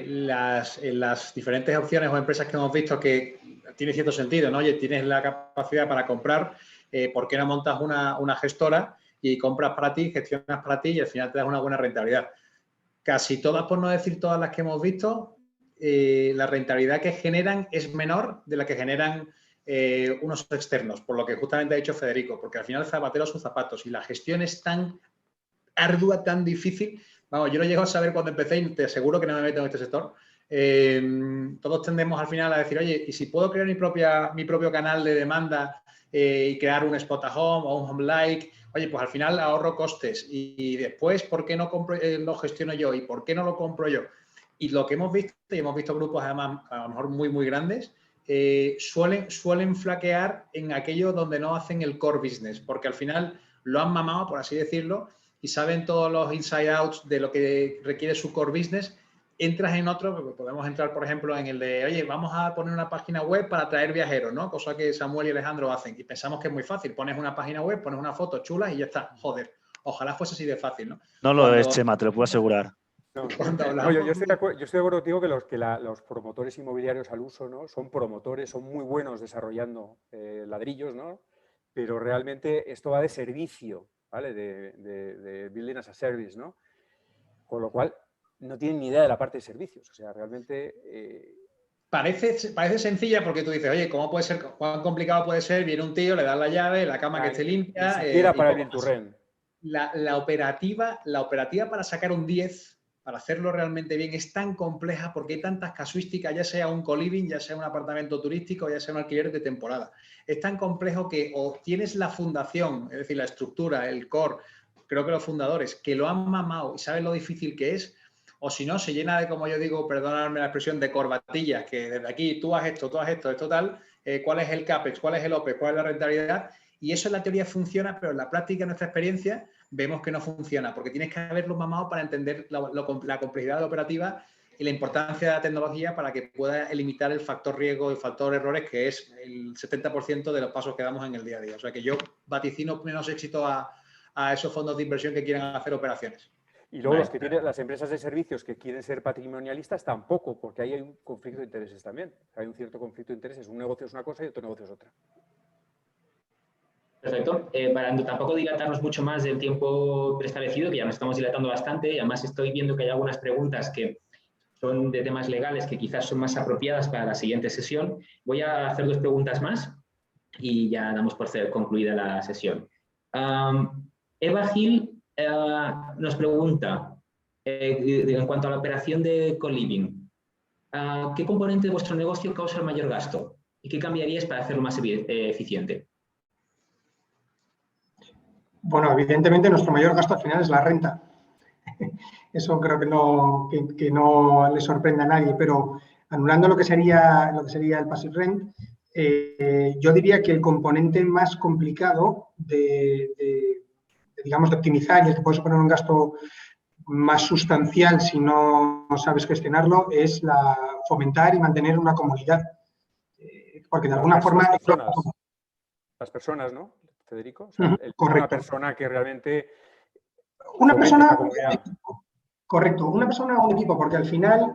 las diferentes opciones o empresas que hemos visto que tiene cierto sentido, ¿no? Oye, tienes la capacidad para comprar, ¿por qué no montas una gestora y compras para ti, gestionas para ti y al final te das una buena rentabilidad? Casi todas, por no decir todas las que hemos visto, la rentabilidad que generan es menor de la que generan unos externos, por lo que justamente ha dicho Federico, porque al final el zapatero son zapatos y la gestión es tan ardua, tan difícil. Vamos, yo lo llego a saber cuando empecé y te aseguro que no me meto en este sector. Todos tendemos al final a decir, oye, ¿y si puedo crear mi propio canal de demanda y crear un Spot a Home o un Home Like? Oye, pues al final ahorro costes y después, ¿por qué no lo gestiono yo? ¿Y por qué no lo compro yo? Y lo que hemos visto, y hemos visto grupos además a lo mejor muy, muy grandes, suelen flaquear en aquello donde no hacen el core business, porque al final lo han mamado, por así decirlo, y saben todos los inside outs de lo que requiere su core business. Entras en otro, porque podemos entrar, por ejemplo, en el de, oye, vamos a poner una página web para atraer viajeros, ¿no? Cosa que Samuel y Alejandro hacen. Y pensamos que es muy fácil. Pones una página web, pones una foto chula y ya está. Joder, ojalá fuese así de fácil, ¿no? No lo es, Chema, te lo puedo asegurar. cuando No, hablamos. yo estoy de acuerdo contigo que los promotores inmobiliarios al uso, ¿no? Son promotores, son muy buenos desarrollando ladrillos, ¿no? Pero realmente esto va de servicio, ¿vale? De Building as a Service, ¿no? Con lo cual no tienen ni idea de la parte de servicios. O sea, realmente... Parece sencilla porque tú dices, oye, ¿cómo puede ser? ¿Cuán complicado puede ser? Viene un tío, le das la llave, la cama que esté limpia. Ni siquiera para y el Build-to-Rent. la operativa para sacar un 10, para hacerlo realmente bien, es tan compleja porque hay tantas casuísticas, ya sea un co-living, ya sea un apartamento turístico, ya sea un alquiler de temporada. Es tan complejo que o tienes la fundación, es decir, la estructura, el core, creo que los fundadores, que lo han mamado y saben lo difícil que es, o si no, se llena de, como yo digo, perdonadme la expresión, de corbatillas, que desde aquí tú haz esto, esto tal, cuál es el CAPEX, cuál es el OPEX, cuál es la rentabilidad. Y eso en la teoría funciona, pero en la práctica, en nuestra experiencia, vemos que no funciona, porque tienes que haberlo mamado para entender la complejidad de la operativa y la importancia de la tecnología para que pueda limitar el factor riesgo, el factor errores, que es el 70% de los pasos que damos en el día a día. O sea que yo vaticino menos éxito a esos fondos de inversión que quieran hacer operaciones. Y luego los que tienen las empresas de servicios que quieren ser patrimonialistas tampoco, porque ahí hay un conflicto de intereses también. Hay un cierto conflicto de intereses. Un negocio es una cosa y otro negocio es otra. Perfecto. Para tampoco dilatarnos mucho más del tiempo preestablecido, que ya nos estamos dilatando bastante, y además estoy viendo que hay algunas preguntas que son de temas legales que quizás son más apropiadas para la siguiente sesión. Voy a hacer 2 preguntas más y ya damos por concluida la sesión. Eva Gil nos pregunta, en cuanto a la operación de co-living, ¿qué componente de vuestro negocio causa el mayor gasto? ¿Y qué cambiaríais para hacerlo más eficiente? Bueno, evidentemente nuestro mayor gasto al final es la renta. Eso creo que no le sorprende a nadie, pero anulando lo que sería el passive rent, yo diría que el componente más complicado digamos, de optimizar y el que puede suponer un gasto más sustancial si no sabes gestionarlo es fomentar y mantener una comunidad. Porque de alguna forma... Las personas, ¿no, Federico? O sea, correcto. Una persona que realmente... Una persona o un equipo. Correcto, una persona o un equipo, porque al final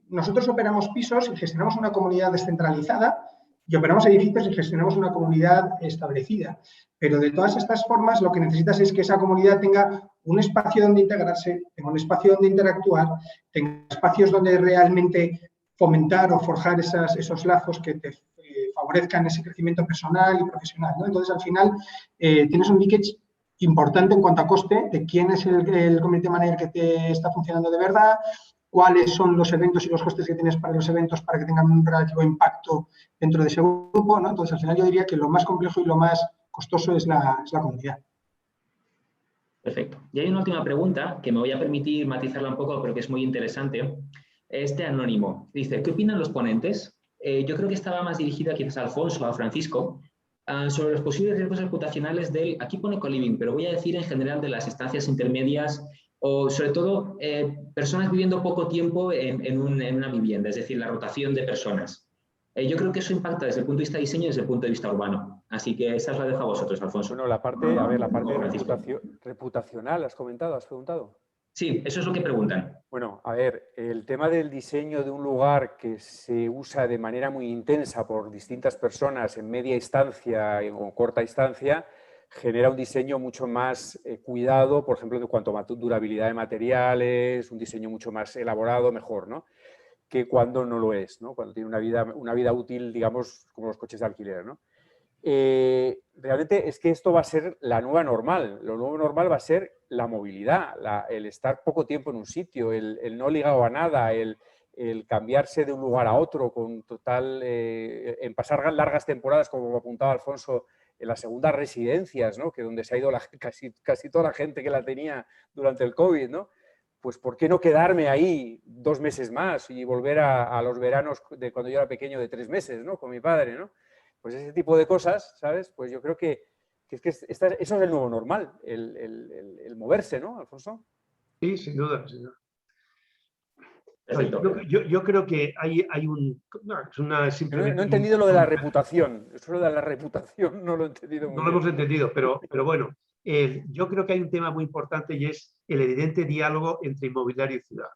nosotros operamos pisos y gestionamos una comunidad descentralizada y operamos edificios y gestionamos una comunidad establecida. Pero de todas estas formas, lo que necesitas es que esa comunidad tenga un espacio donde integrarse, tenga un espacio donde interactuar, tenga espacios donde realmente fomentar o forjar esos lazos que te favorezcan ese crecimiento personal y profesional, ¿no? Entonces, al final, tienes un leakage importante en cuanto a coste de quién es el community manager que te está funcionando de verdad, cuáles son los eventos y los costes que tienes para los eventos para que tengan un relativo impacto dentro de ese grupo, ¿no? Entonces, al final yo diría que lo más complejo y lo más costoso es la comunidad. Perfecto. Y hay una última pregunta que me voy a permitir matizarla un poco, pero que es muy interesante. Este anónimo dice, ¿qué opinan los ponentes? Yo creo que estaba más dirigida quizás a Alfonso o a Francisco, sobre los posibles riesgos reputacionales del, aquí pone co-living, pero voy a decir en general de las estancias intermedias o sobre todo personas viviendo poco tiempo en una vivienda, es decir, la rotación de personas. Yo creo que eso impacta desde el punto de vista de diseño y desde el punto de vista urbano. Así que esa os la dejo a vosotros, Alfonso. Bueno, la parte reputacional, ¿has preguntado? Sí, eso es lo que preguntan. Bueno, a ver, el tema del diseño de un lugar que se usa de manera muy intensa por distintas personas en media instancia o corta instancia, genera un diseño mucho más cuidado, por ejemplo, en cuanto a durabilidad de materiales, un diseño mucho más elaborado, mejor, ¿no? Que cuando no lo es, ¿no? Cuando tiene una vida útil, digamos, como los coches de alquiler, ¿no? Realmente es que esto va a ser la nueva normal. Lo nuevo normal va a ser la movilidad, el estar poco tiempo en un sitio, el no ligado a nada, el cambiarse de un lugar a otro con total... en pasar largas temporadas, como apuntaba Alfonso, en las segundas residencias, ¿no? Que donde se ha ido casi toda la gente que la tenía durante el COVID, ¿no? Pues ¿por qué no quedarme ahí 2 meses más y volver a los veranos de cuando yo era pequeño de 3 meses, ¿no? Con mi padre, ¿no? Pues ese tipo de cosas, ¿sabes? Pues yo creo que eso es el nuevo normal, el moverse, ¿no, Alfonso? Sí, sin duda, sin duda. Perfecto. Yo creo que hay un... No, simplemente no he entendido lo de la reputación. Eso de la reputación no lo he entendido muy bien. No lo hemos entendido, pero bueno, yo creo que hay un tema muy importante y es el evidente diálogo entre inmobiliario y ciudad.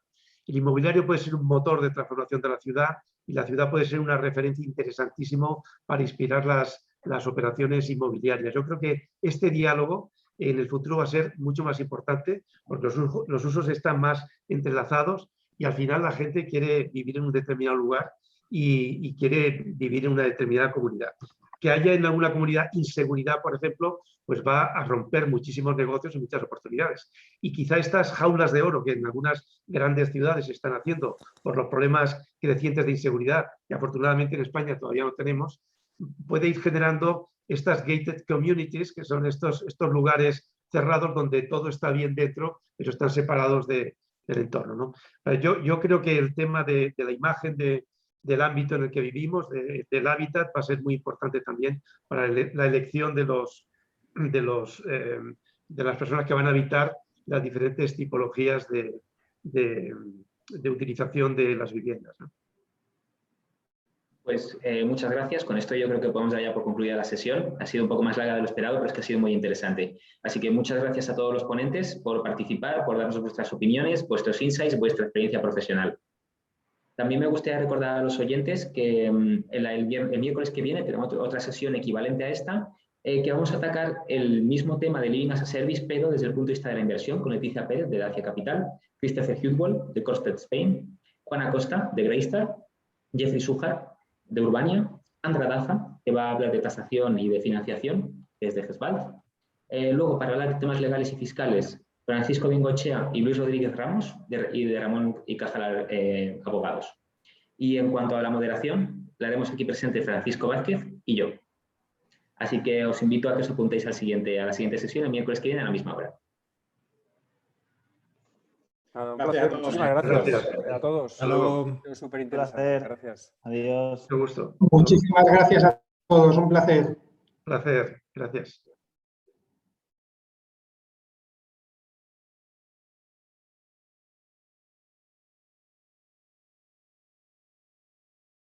El inmobiliario puede ser un motor de transformación de la ciudad y la ciudad puede ser una referencia interesantísimo para inspirar las operaciones inmobiliarias. Yo creo que este diálogo en el futuro va a ser mucho más importante porque los usos están más entrelazados y al final la gente quiere vivir en un determinado lugar y quiere vivir en una determinada comunidad. Que haya en alguna comunidad inseguridad, por ejemplo, pues va a romper muchísimos negocios y muchas oportunidades. Y quizá estas jaulas de oro que en algunas grandes ciudades se están haciendo por los problemas crecientes de inseguridad, y afortunadamente en España todavía no tenemos, puede ir generando estas gated communities, que son estos lugares cerrados donde todo está bien dentro, pero están separados del entorno, ¿no? Yo creo que el tema de la imagen del ámbito en el que vivimos, del hábitat, va a ser muy importante también para la elección de las personas que van a habitar las diferentes tipologías de utilización de las viviendas, ¿no? Pues muchas gracias. Con esto yo creo que podemos dar ya por concluida la sesión. Ha sido un poco más larga de lo esperado, pero es que ha sido muy interesante. Así que muchas gracias a todos los ponentes por participar, por darnos vuestras opiniones, vuestros insights, vuestra experiencia profesional. También me gustaría recordar a los oyentes que el miércoles que viene tenemos otra sesión equivalente a esta, que vamos a atacar el mismo tema de Living as a Service, pero desde el punto de vista de la inversión, con Leticia Pérez, de Dacia Capital, Christopher Hudwell, de Corsted Spain, Juan Acosta, de Greystar, Jeffrey Sujar, de Urbania, Andra Daza, que va a hablar de tasación y de financiación, que es de GESBALT. Luego, para hablar de temas legales y fiscales, Francisco Bengochea y Luis Rodríguez Ramos, de Ramón y Cajal Abogados. Y en cuanto a la moderación, la haremos aquí presente Francisco Vázquez y yo. Así que os invito a que os apuntéis a la siguiente sesión, el miércoles que viene a la misma hora. Un placer. Muchísimas gracias a todos. Hasta luego. Súper interesante. Gracias. Adiós. Mucho gusto. Muchísimas gracias a todos, un placer. Placer. Gracias.